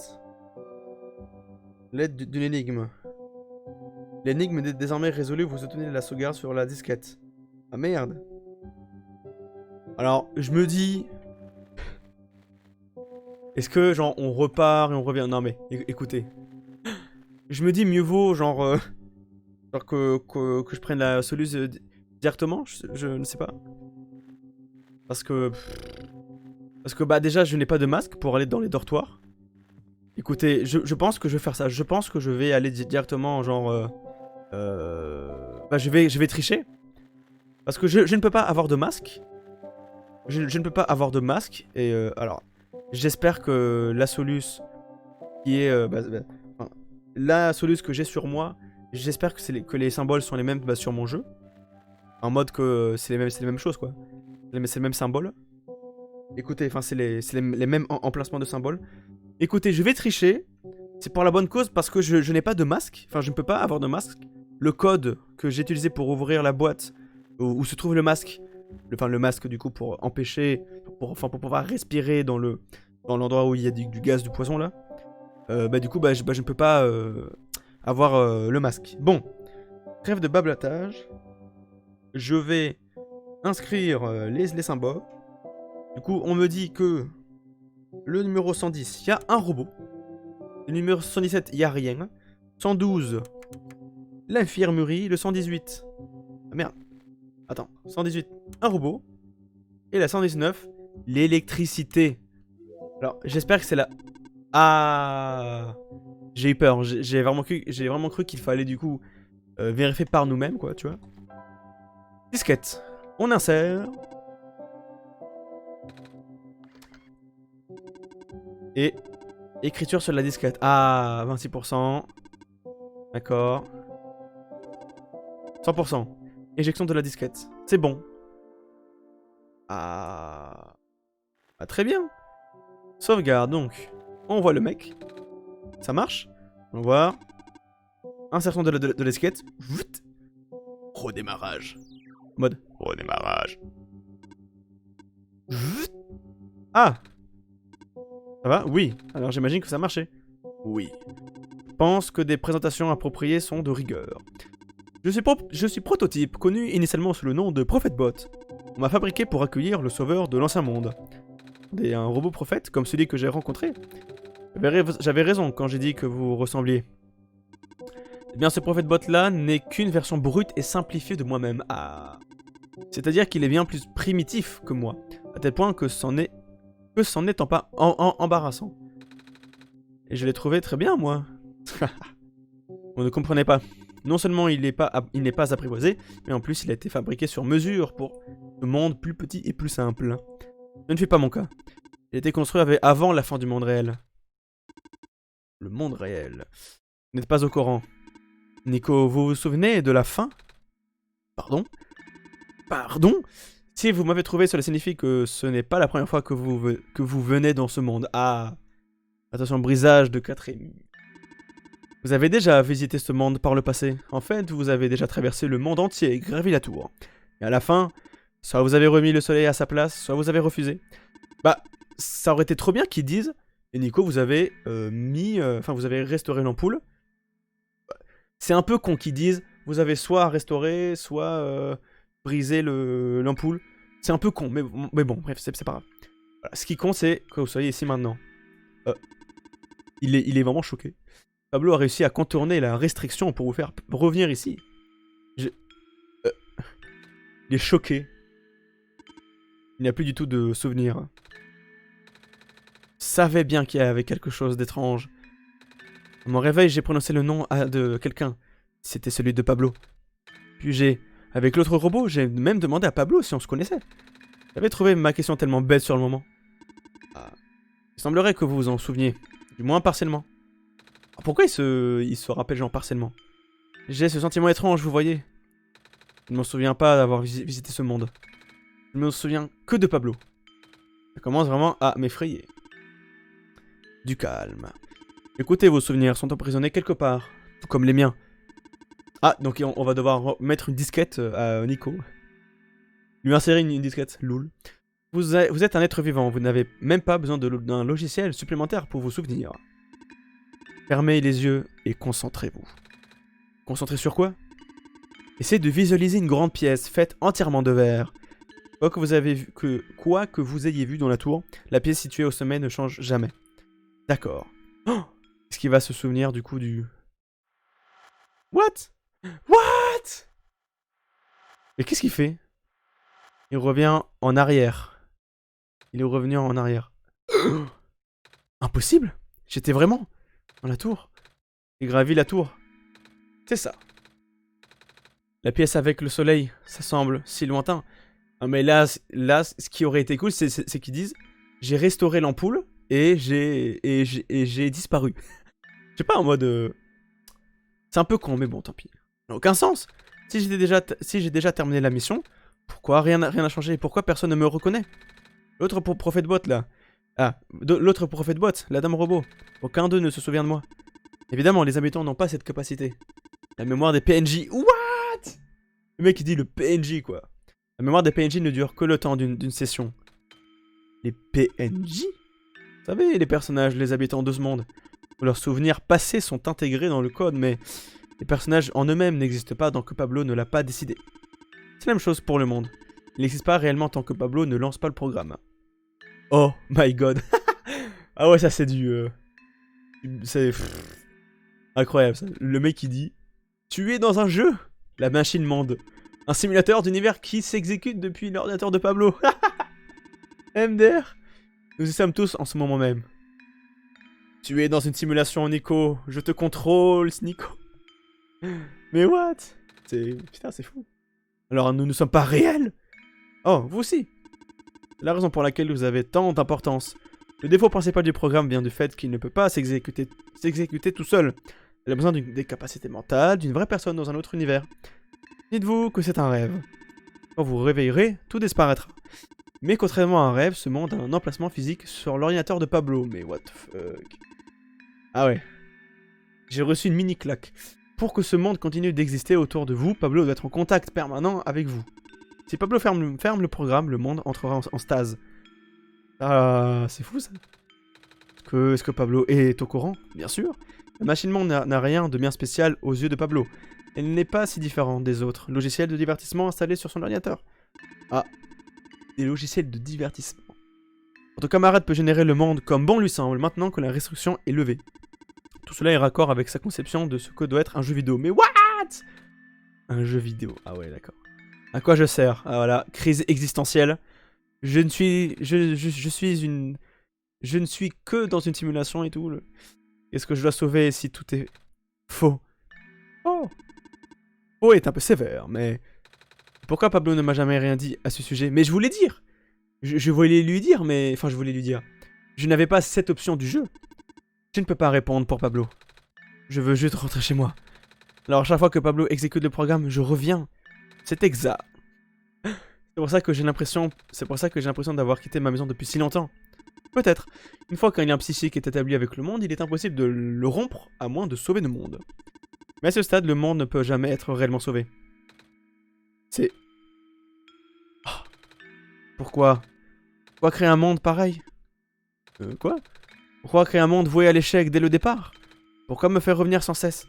L'aide d'une énigme. L'énigme est désormais résolue, vous obtenez la sauvegarde sur la disquette. Ah merde. Alors, je me dis... Est-ce que, genre, on repart et on revient? Non mais, écoutez. Je me dis mieux vaut, genre... genre que je prenne la solution directement, je ne sais pas. Parce que bah déjà je n'ai pas de masque pour aller dans les dortoirs. Écoutez, je pense que je vais faire ça. Je pense que je vais aller directement genre... bah je vais tricher. Parce que je ne peux pas avoir de masque. Je ne peux pas avoir de masque. Et alors, j'espère que la soluce qui est... enfin, la soluce que j'ai sur moi, j'espère que les symboles sont les mêmes sur mon jeu. En mode que c'est les mêmes choses quoi. C'est le même symbole. Écoutez, enfin c'est les mêmes emplacements de symboles. Écoutez, je vais tricher. C'est pour la bonne cause parce que je n'ai pas de masque. Enfin, je ne peux pas avoir de masque. Le code que j'ai utilisé pour ouvrir la boîte où se trouve le masque. Enfin, le masque du coup pour empêcher, pour pouvoir respirer dans l'endroit où il y a du gaz, du poison là. Bah du coup, je ne peux pas avoir le masque. Bon, trêve de bablatage. Je vais inscrire les symboles. Du coup, on me dit que le numéro 110, il y a un robot. Le numéro 117, il n'y a rien. 112, l'infirmerie. Le 118, ah merde. Attends, 118, un robot. Et la 119, l'électricité. Alors, j'espère que c'est la... Ah, j'ai eu peur. J'ai vraiment cru qu'il fallait du coup vérifier par nous-mêmes, quoi, tu vois. Disquette. On insère. Et écriture sur la disquette. Ah, 26%. D'accord. 100%. Éjection de la disquette. C'est bon. Ah. Ah, très bien. Sauvegarde, donc. On voit le mec. Ça marche. On voit. Insertion de la disquette. Redémarrage. Mode redémarrage. Ah! Ça va? Oui. Alors j'imagine que ça a marché. Oui. Je pense que des présentations appropriées sont de rigueur. Je suis prototype, connu initialement sous le nom de ProphetBot. On m'a fabriqué pour accueillir le sauveur de l'ancien monde. Un robot prophète, comme celui que j'ai rencontré. J'avais raison quand j'ai dit que vous ressembliez. Eh bien, ce ProphetBot-là n'est qu'une version brute et simplifiée de moi-même. Ah. C'est-à-dire qu'il est bien plus primitif que moi, à tel point que c'en est embarrassant. Et je l'ai trouvé très bien, moi. On ne comprenait pas. Non seulement il n'est pas apprivoisé, mais en plus il a été fabriqué sur mesure pour ce monde plus petit et plus simple. Ce ne fut pas mon cas. Il a été construit avant la fin du monde réel. Le monde réel. Vous n'êtes pas au courant. Nico, vous vous souvenez de la fin? Pardon? Pardon? Si vous m'avez trouvé, cela signifie que ce n'est pas la première fois que vous venez dans ce monde. Ah. Attention, brisage de 4 et... Vous avez déjà visité ce monde par le passé. En fait, vous avez déjà traversé le monde entier et gravi la tour. Et à la fin, soit vous avez remis le soleil à sa place, soit vous avez refusé. Bah, ça aurait été trop bien qu'ils disent... Et Nico, vous avez vous avez restauré l'ampoule. C'est un peu con qu'ils disent... Vous avez soit restauré, soit brisé l'ampoule. C'est un peu con, mais bon, bref, c'est pas grave. Voilà, ce qui compte, c'est que vous soyez ici maintenant. Il est vraiment choqué. Pablo a réussi à contourner la restriction pour vous faire revenir ici. Il est choqué. Il n'y a plus du tout de souvenirs. Je savais bien qu'il y avait quelque chose d'étrange. À mon réveil, j'ai prononcé le nom de quelqu'un. C'était celui de Pablo. Puis avec l'autre robot, j'ai même demandé à Pablo si on se connaissait. J'avais trouvé ma question tellement bête sur le moment. Ah. Il semblerait que vous vous en souveniez. Du moins partiellement. Pourquoi il se rappelle genre partiellement? J'ai ce sentiment étrange, vous voyez. Je ne me souviens pas d'avoir visité ce monde. Je ne me souviens que de Pablo. Ça commence vraiment à m'effrayer. Du calme. Écoutez, vos souvenirs sont emprisonnés quelque part, tout comme les miens. Ah, donc on va devoir mettre une disquette à Nico. Lui insérer une disquette, loul. Vous êtes un être vivant, vous n'avez même pas besoin d'un logiciel supplémentaire pour vous souvenir. Fermez les yeux et concentrez-vous. Concentrez sur quoi? Essayez de visualiser une grande pièce faite entièrement de verre. Quoi que vous ayez vu dans la tour, la pièce située au sommet ne change jamais. D'accord. Oh, est-ce qu'il va se souvenir du coup du... What? What? Mais qu'est-ce qu'il fait? Il revient en arrière. Il est revenu en arrière. Impossible! J'étais vraiment dans la tour. J'ai gravi la tour. C'est ça. La pièce avec le soleil, ça semble si lointain. Ah, mais là, ce qui aurait été cool, c'est qu'ils disent j'ai restauré l'ampoule et j'ai disparu. Je sais pas, en mode... C'est un peu con, mais bon, tant pis. Ça n'a aucun sens. Si j'ai déjà terminé la mission, pourquoi rien n'a changé? Pourquoi personne ne me reconnaît? L'autre ProphetBot, là. Ah, l'autre ProphetBot, la dame robot. Aucun d'eux ne se souvient de moi. Évidemment, les habitants n'ont pas cette capacité. La mémoire des PNJ... What? Le mec, il dit le PNJ, quoi. La mémoire des PNJ ne dure que le temps d'une session. Les PNJ? Vous savez, les personnages, les habitants de ce monde. Leurs souvenirs passés sont intégrés dans le code, mais les personnages en eux-mêmes n'existent pas tant que Pablo ne l'a pas décidé. C'est la même chose pour le monde. Il n'existe pas réellement tant que Pablo ne lance pas le programme. Oh my god. Ah ouais, ça c'est du... C'est... Incroyable ça. Le mec il dit... Tu es dans un jeu? La machine monde. Un simulateur d'univers qui s'exécute depuis l'ordinateur de Pablo. MDR. Nous y sommes tous en ce moment même. Tu es dans une simulation, Nico. Je te contrôle, Nico. Mais what? Putain, c'est fou. Alors, nous ne sommes pas réels? Oh, vous aussi. C'est la raison pour laquelle vous avez tant d'importance. Le défaut principal du programme vient du fait qu'il ne peut pas s'exécuter tout seul. Il a besoin des capacités mentales, d'une vraie personne dans un autre univers. Dites-vous que c'est un rêve. Quand vous vous réveillerez, tout disparaîtra. Mais contrairement à un rêve, ce monde a un emplacement physique sur l'ordinateur de Pablo. Mais what the fuck? Ah ouais. J'ai reçu une mini claque. Pour que ce monde continue d'exister autour de vous, Pablo doit être en contact permanent avec vous. Si Pablo ferme le programme, le monde entrera en stase. Ah, c'est fou ça. Est-ce que Pablo est au courant? Bien sûr. La machine monde n'a rien de bien spécial aux yeux de Pablo. Elle n'est pas si différente des autres logiciels de divertissement installés sur son ordinateur. Ah, des logiciels de divertissement. Votre camarade peut générer le monde comme bon lui semble maintenant que la restriction est levée. Tout cela est raccord avec sa conception de ce que doit être un jeu vidéo. Mais what? Un jeu vidéo. Ah ouais, d'accord. À quoi je sers? Ah voilà, crise existentielle. Je ne suis... Je suis une... Je ne suis que dans une simulation et tout. Qu'est-ce que je dois sauver si tout est faux? Oh. Faux est un peu sévère, mais... Pourquoi Pablo ne m'a jamais rien dit à ce sujet? Mais je voulais dire! Je voulais lui dire, mais... Enfin, je voulais lui dire. Je n'avais pas cette option du jeu. Je ne peux pas répondre pour Pablo. Je veux juste rentrer chez moi. Alors, chaque fois que Pablo exécute le programme, je reviens. C'est exact. C'est pour ça que j'ai l'impression d'avoir quitté ma maison depuis si longtemps. Peut-être. Une fois qu'un lien psychique est établi avec le monde, il est impossible de le rompre à moins de sauver le monde. Mais à ce stade, le monde ne peut jamais être réellement sauvé. C'est... Oh. Pourquoi? Pourquoi créer un monde pareil? Quoi? Pourquoi créer un monde voué à l'échec dès le départ? Pourquoi me faire revenir sans cesse?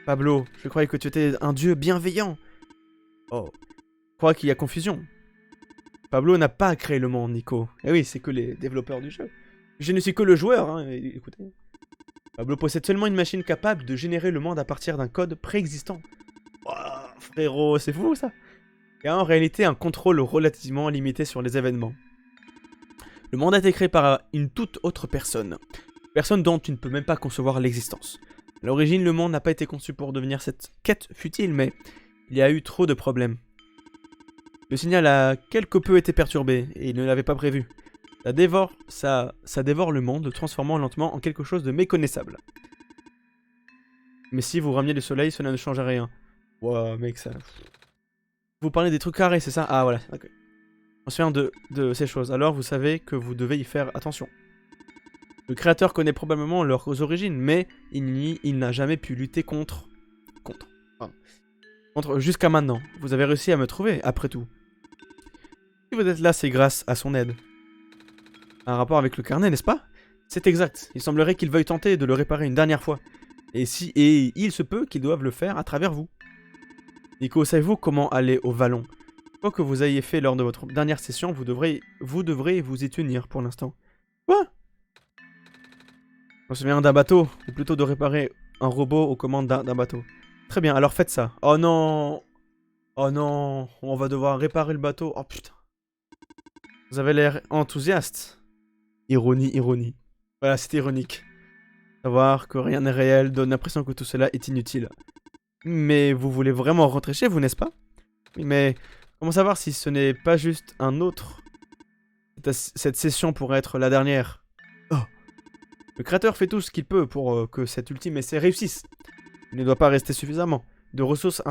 Pablo, je croyais que tu étais un dieu bienveillant. Oh. Je crois qu'il y a confusion. Pablo n'a pas créé le monde, Nico. Eh oui, c'est que les développeurs du jeu. Je ne suis que le joueur, hein, écoutez. Pablo possède seulement une machine capable de générer le monde à partir d'un code préexistant. Oh, frérot, c'est fou ça. Il y a en réalité un contrôle relativement limité sur les événements. Le monde a été créé par une toute autre personne. Personne dont tu ne peux même pas concevoir l'existence. À l'origine, le monde n'a pas été conçu pour devenir cette quête futile, mais il y a eu trop de problèmes. Le signal a quelque peu été perturbé, et il ne l'avait pas prévu. Ça dévore le monde, le transformant lentement en quelque chose de méconnaissable. Mais si vous ramenez le soleil, cela ne change rien. Wow, mec, ça... Vous parlez des trucs carrés, c'est ça? Ah, voilà, ok. On se souvient de ces choses, alors vous savez que vous devez y faire attention. Le créateur connaît probablement leurs origines, mais il n'a jamais pu lutter contre jusqu'à maintenant. Vous avez réussi à me trouver, après tout. Si vous êtes là, c'est grâce à son aide. Un rapport avec le carnet, n'est-ce pas? C'est exact. Il semblerait qu'il veuille tenter de le réparer une dernière fois. Et il se peut qu'ils doivent le faire à travers vous. Nico, savez-vous comment aller au vallon? Quoi que vous ayez fait lors de votre dernière session, vous devrez vous y tenir pour l'instant. Quoi? On se souvient d'un bateau, ou plutôt de réparer un robot aux commandes d'un bateau. Très bien, alors faites ça. Oh non! Oh non! On va devoir réparer le bateau. Oh putain. Vous avez l'air enthousiaste. Ironie, ironie. Voilà, c'est ironique. Savoir que rien n'est réel donne l'impression que tout cela est inutile. Mais vous voulez vraiment rentrer chez vous, n'est-ce pas? Oui, mais comment savoir si ce n'est pas juste un autre? Cette session pourrait être la dernière. Oh. Le créateur fait tout ce qu'il peut pour que cet ultime essai réussisse. Il ne doit pas rester suffisamment de ressources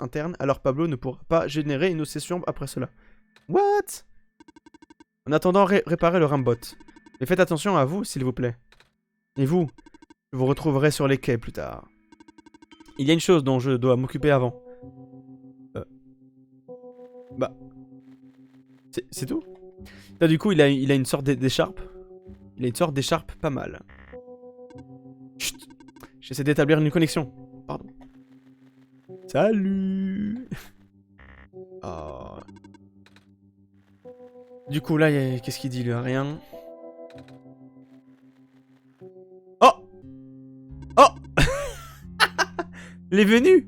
internes, alors Pablo ne pourra pas générer une autre session après cela. What? En attendant, réparez le Rambot. Mais faites attention à vous, s'il vous plaît. Et vous, je vous retrouverai sur les quais plus tard. Il y a une chose dont je dois m'occuper avant. Bah... C'est tout? Là, du coup, il a une sorte d'écharpe. Il a une sorte d'écharpe pas mal. Chut! J'essaie d'établir une connexion. Pardon. Salut! Oh. Du coup, là, qu'est-ce qu'il dit, lui? Rien. Oh! Oh! Il est venu!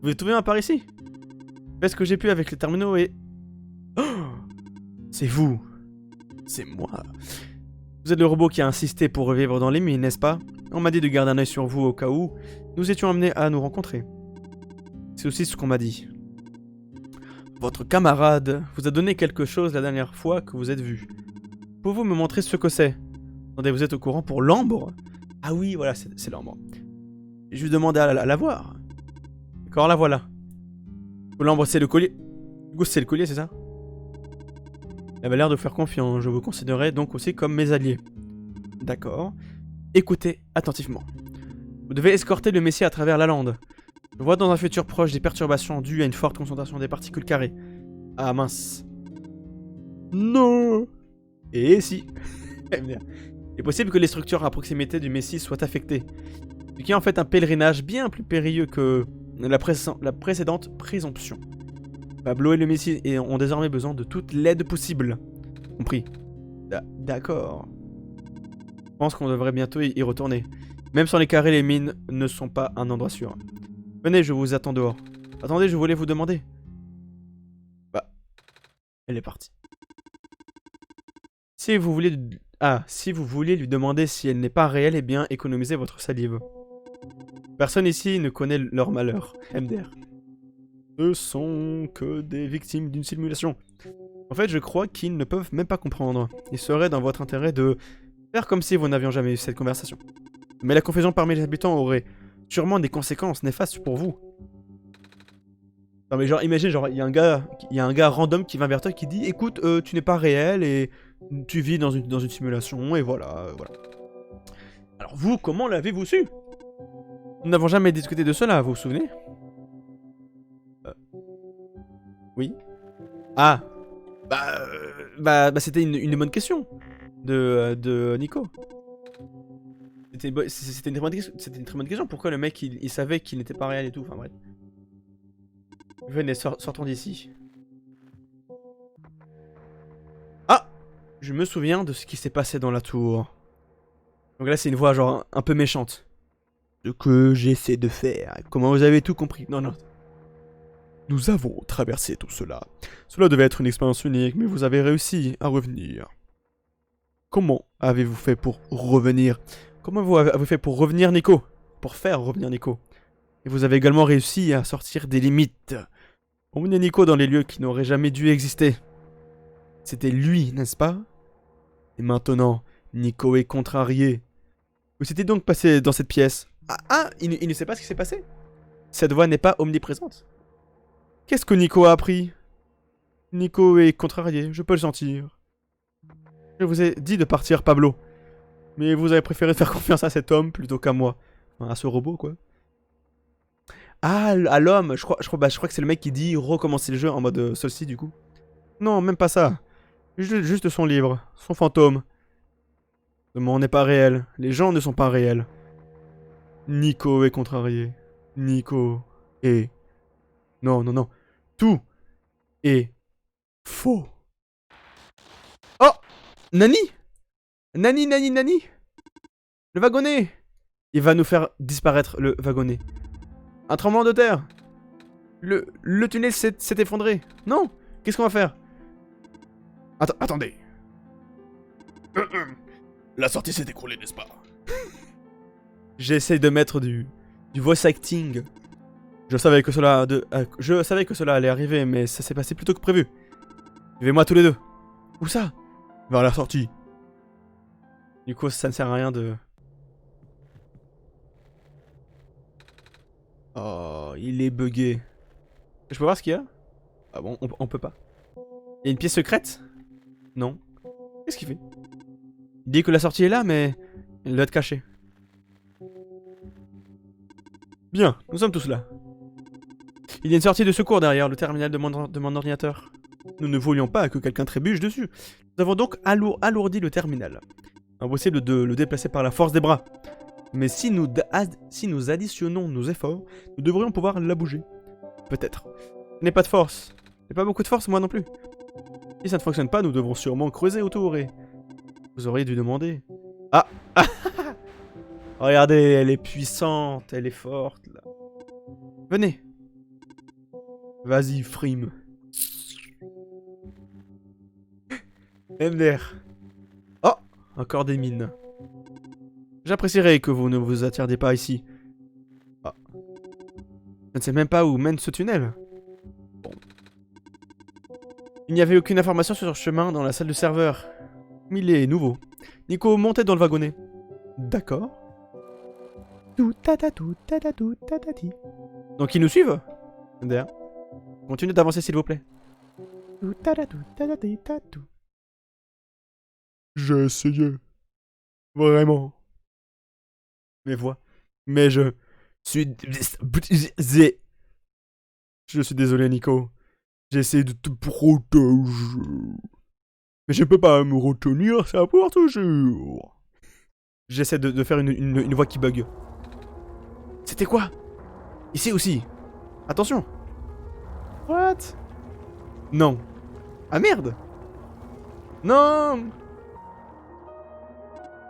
Vous êtes tout bien par ici? Faites ce que j'ai pu avec les terminaux et... Oh! C'est vous! C'est moi! Vous êtes le robot qui a insisté pour revivre dans les mines, n'est-ce pas? On m'a dit de garder un œil sur vous au cas où nous étions amenés à nous rencontrer. C'est aussi ce qu'on m'a dit. Votre camarade vous a donné quelque chose la dernière fois que vous êtes vus. Pouvez-vous me montrer ce que c'est? Attendez, vous êtes au courant pour l'ambre? Ah oui, voilà, c'est l'ambre. Je lui demandais à la voir. D'accord, la voilà. L'ambre, c'est le collier. Du coup, c'est le collier, c'est ça? Il avait l'air de faire confiance. Je vous considérais donc aussi comme mes alliés. D'accord. Écoutez attentivement. Vous devez escorter le Messie à travers la lande. Je vois dans un futur proche des perturbations dues à une forte concentration des particules carrées. Ah mince. Non. Et si. Il est possible que les structures à proximité du Messie soient affectées. Ce qui est en fait un pèlerinage bien plus périlleux que la précédente présomption. Pablo et le Messie ont désormais besoin de toute l'aide possible. Compris. D'accord. Je pense qu'on devrait bientôt y retourner. Même sans les carrés, les mines ne sont pas un endroit sûr. Venez, je vous attends dehors. Attendez, je voulais vous demander. Bah, elle est partie. Si vous voulez... si vous voulez lui demander si elle n'est pas réelle, eh bien, économisez votre salive. Personne ici ne connaît leur malheur. MDR. Ce sont que des victimes d'une simulation. En fait, je crois qu'ils ne peuvent même pas comprendre. Il serait dans votre intérêt de faire comme si vous n'aviez jamais eu cette conversation. Mais la confusion parmi les habitants aurait sûrement des conséquences néfastes pour vous. Non mais genre, imagine, genre, il y a un gars random qui vient vers toi qui dit, écoute, tu n'es pas réel et tu vis dans une simulation et voilà, voilà. Alors vous, comment l'avez-vous su? Nous n'avons jamais discuté de cela, vous vous souvenez? Oui. Ah. Bah c'était une bonne question de Nico. C'était une très bonne question. Pourquoi le mec il savait qu'il n'était pas réel et tout? Enfin bref. Venez, sortons d'ici. Ah! Je me souviens de ce qui s'est passé dans la tour. Donc là c'est une voix genre un peu méchante. Ce que j'essaie de faire. Comment vous avez tout compris? Non, non. Nous avons traversé tout cela. Cela devait être une expérience unique, mais vous avez réussi à revenir. Comment avez-vous fait pour revenir? Comment avez-vous fait pour revenir, Nico? Pour faire revenir Nico? Et vous avez également réussi à sortir des limites. Emmenez Nico dans les lieux qui n'auraient jamais dû exister. C'était lui, n'est-ce pas? Et maintenant, Nico est contrarié. Vous s'était donc passé dans cette pièce. Il ne sait pas ce qui s'est passé? Cette voix n'est pas omniprésente. Qu'est-ce que Nico a appris? Nico est contrarié, je peux le sentir. Je vous ai dit de partir, Pablo. Mais vous avez préféré faire confiance à cet homme plutôt qu'à moi. Enfin, à ce robot, quoi. Ah, à l'homme, je crois que c'est le mec qui dit recommencer le jeu en mode ceci, du coup. Non, même pas ça. Juste son livre, son fantôme. Le monde n'est pas réel, les gens ne sont pas réels. Nico est contrarié. Nico est... Non, non, non. Tout est faux. Oh! Nani? Nani, Nani, Nani? Le wagonnet! Il va nous faire disparaître le wagonnet. Un tremblement de terre! Le tunnel s'est effondré. Non! Qu'est-ce qu'on va faire? Attendez. La sortie s'est écroulée, n'est-ce pas? J'essaie de mettre du voice acting. Je savais que cela allait arriver, mais ça s'est passé plus tôt que prévu. Suivez-moi tous les deux. Où ça? Vers la sortie. Du coup, ça ne sert à rien de... Oh, il est bugué. Je peux voir ce qu'il y a? Ah bon, on peut pas. Il y a une pièce secrète? Non. Qu'est-ce qu'il fait? Il dit que la sortie est là, mais elle doit être cachée. Bien, nous sommes tous là. Il y a une sortie de secours derrière le terminal de mon ordinateur. Nous ne voulions pas que quelqu'un trébuche dessus. Nous avons donc alourdi le terminal. Impossible de le déplacer par la force des bras. Mais si nous additionnons nos efforts, nous devrions pouvoir la bouger. Peut-être. Je n'ai pas de force. Je n'ai pas beaucoup de force, moi non plus. Si ça ne fonctionne pas, nous devrons sûrement creuser autour et... Vous auriez dû demander. Ah. Regardez, elle est puissante, elle est forte, là. Venez. Vas-y, frime. MDR. Oh, encore des mines. J'apprécierais que vous ne vous attardiez pas ici. Ah. Je ne sais même pas où mène ce tunnel. Bon. Il n'y avait aucune information sur ce chemin dans la salle de serveur. Il est nouveau. Nico, montez dans le wagonnet. D'accord. Donc ils nous suivent? MDR. Continuez d'avancer s'il vous plaît. J'ai essayé. Vraiment. Mes voix. Mais je suis... Je suis désolé, Nico. J'ai essayé de te protéger. Mais je peux pas me retenir, ça pour toujours. J'essaie de faire une voix qui bug. C'était quoi? Ici aussi. Attention. What? Non. Ah merde. Non.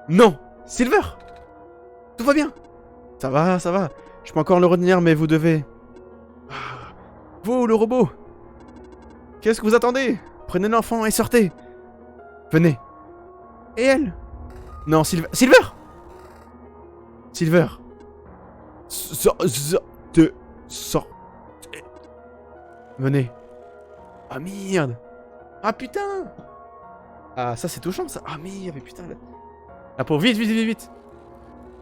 Non. Silver. Tout va bien. Ça va, ça va. Je peux encore le retenir, mais vous devez... Ah. Vous, le robot. Qu'est-ce que vous attendez? Prenez l'enfant et sortez. Venez. Et elle? Non, Silver. Silver. Silver. Sors. Venez. Ah merde. Ah putain. Ah ça c'est touchant ça. Ah merde, mais putain. La pauvre, vite, vite, vite, vite.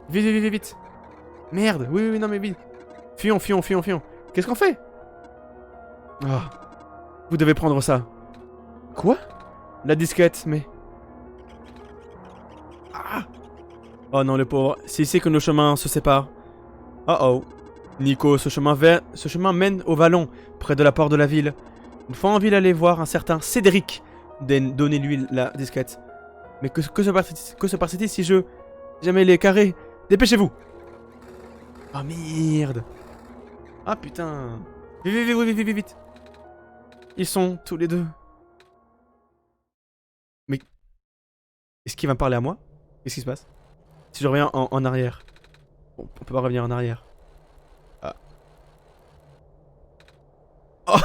Vite, vite, vite, vite. Merde, oui, oui, non mais vite. Fuyons, fuyons, fuyons, fuyons. Qu'est-ce qu'on fait? Ah. Vous devez prendre ça. Quoi? La disquette, mais... Ah. Oh non, le pauvre. C'est ici que nos chemins se séparent. Oh oh. Nico, ce chemin mène au vallon, près de la porte de la ville. Une fois en ville, aller voir un certain Cédric. Donnez-lui la disquette. Mais que se passe-t-il si je... Jamais les carrés. Dépêchez-vous. Ah merde. Ah putain. Vite, vite, vite, vite, vite, vite. Ils sont tous les deux. Mais... Est-ce qu'il va me parler à moi? Qu'est-ce qui se passe? Si je reviens en arrière. Bon, on peut pas revenir en arrière. Ah. Oh.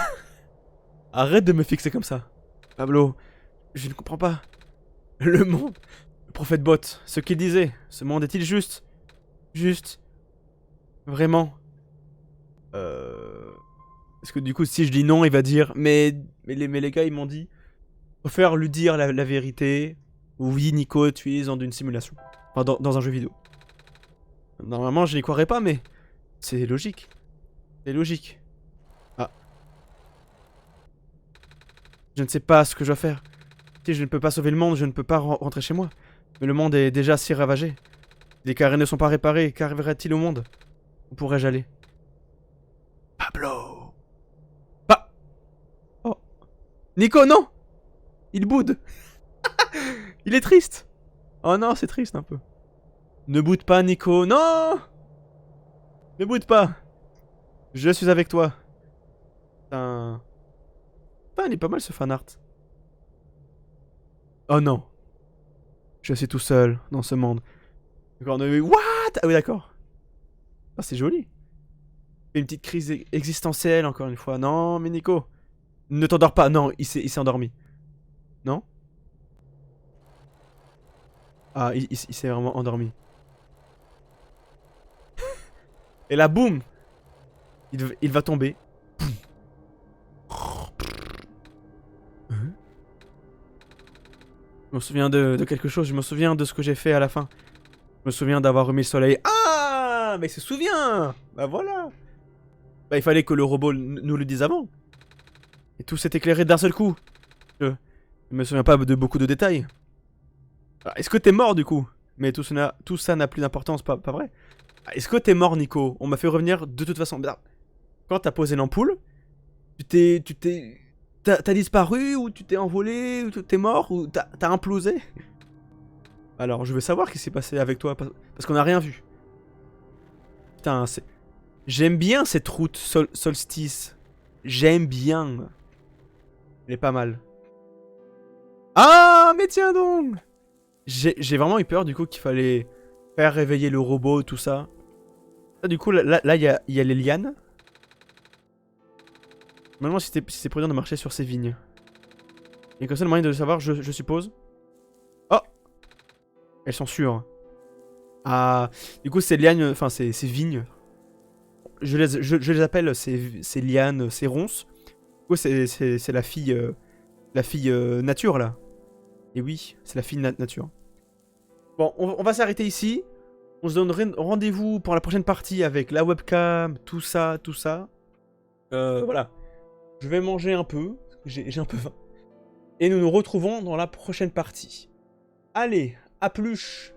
Arrête de me fixer comme ça. Pablo, je ne comprends pas. Le monde. Le prophète Bot, ce qu'il disait. Ce monde est-il juste? Juste. Vraiment. Parce que du coup, si je dis non, il va dire mais les gars, ils m'ont dit. Faut faire lui dire la vérité. Oui, Nico, tu es dans une simulation. Enfin, dans un jeu vidéo. Normalement, je n'y croirais pas, mais c'est logique. C'est logique. Ah. Je ne sais pas ce que je dois faire. Si je ne peux pas sauver le monde, je ne peux pas rentrer chez moi. Mais le monde est déjà si ravagé. Les carrés ne sont pas réparés. Qu'arriverait-il au monde? Où pourrais-je aller? Pablo. Bah. Oh. Nico, non. Il boude. Il est triste. Oh non, c'est triste un peu. Ne boude pas, Nico. Non. Ne boude pas. Je suis avec toi. Putain. Putain, il est pas mal ce fanart. Oh non. Je suis tout seul dans ce monde. D'accord, what? Ah oui, d'accord. Ah, c'est joli. Une petite crise existentielle, encore une fois. Non, mais Nico. Ne t'endors pas. Non, il s'est endormi. Non? Ah, il s'est vraiment endormi. Et là, boum. Il va tomber. Je me souviens de quelque chose. Je me souviens de ce que j'ai fait à la fin. Je me souviens d'avoir remis le soleil. Ah, mais il se souvient. Bah voilà. Bah il fallait que le robot nous le dise avant. Et tout s'est éclairé d'un seul coup. Je me souviens pas de beaucoup de détails. Est-ce que t'es mort du coup? Mais tout ça n'a plus d'importance, pas vrai? Est-ce que t'es mort, Nico? On m'a fait revenir de toute façon. Quand t'as posé l'ampoule, t'as disparu, ou tu t'es envolé, ou t'es mort, ou t'as implosé? Alors, je veux savoir ce qui s'est passé avec toi, parce qu'on n'a rien vu. Putain, j'aime bien cette route solstice. J'aime bien. Elle est pas mal. Ah, mais tiens donc! J'ai vraiment eu peur du coup qu'il fallait faire réveiller le robot, tout ça. Du coup, là, il y a les lianes. Maintenant, si c'est prudent de marcher sur ces vignes. Il y a qu'un seul moyen de le savoir, je suppose. Oh! Elles sont sûres. Ah, du coup, ces lianes, enfin, ces vignes. Je les appelle ces lianes, ces ronces. Du coup, c'est la fille nature, là. Et oui, c'est la fille nature. Bon, on va s'arrêter ici. On se donne rendez-vous pour la prochaine partie avec la webcam, tout ça, tout ça. Voilà. Je vais manger un peu, parce que j'ai un peu faim. Et nous nous retrouvons dans la prochaine partie. Allez, à plus!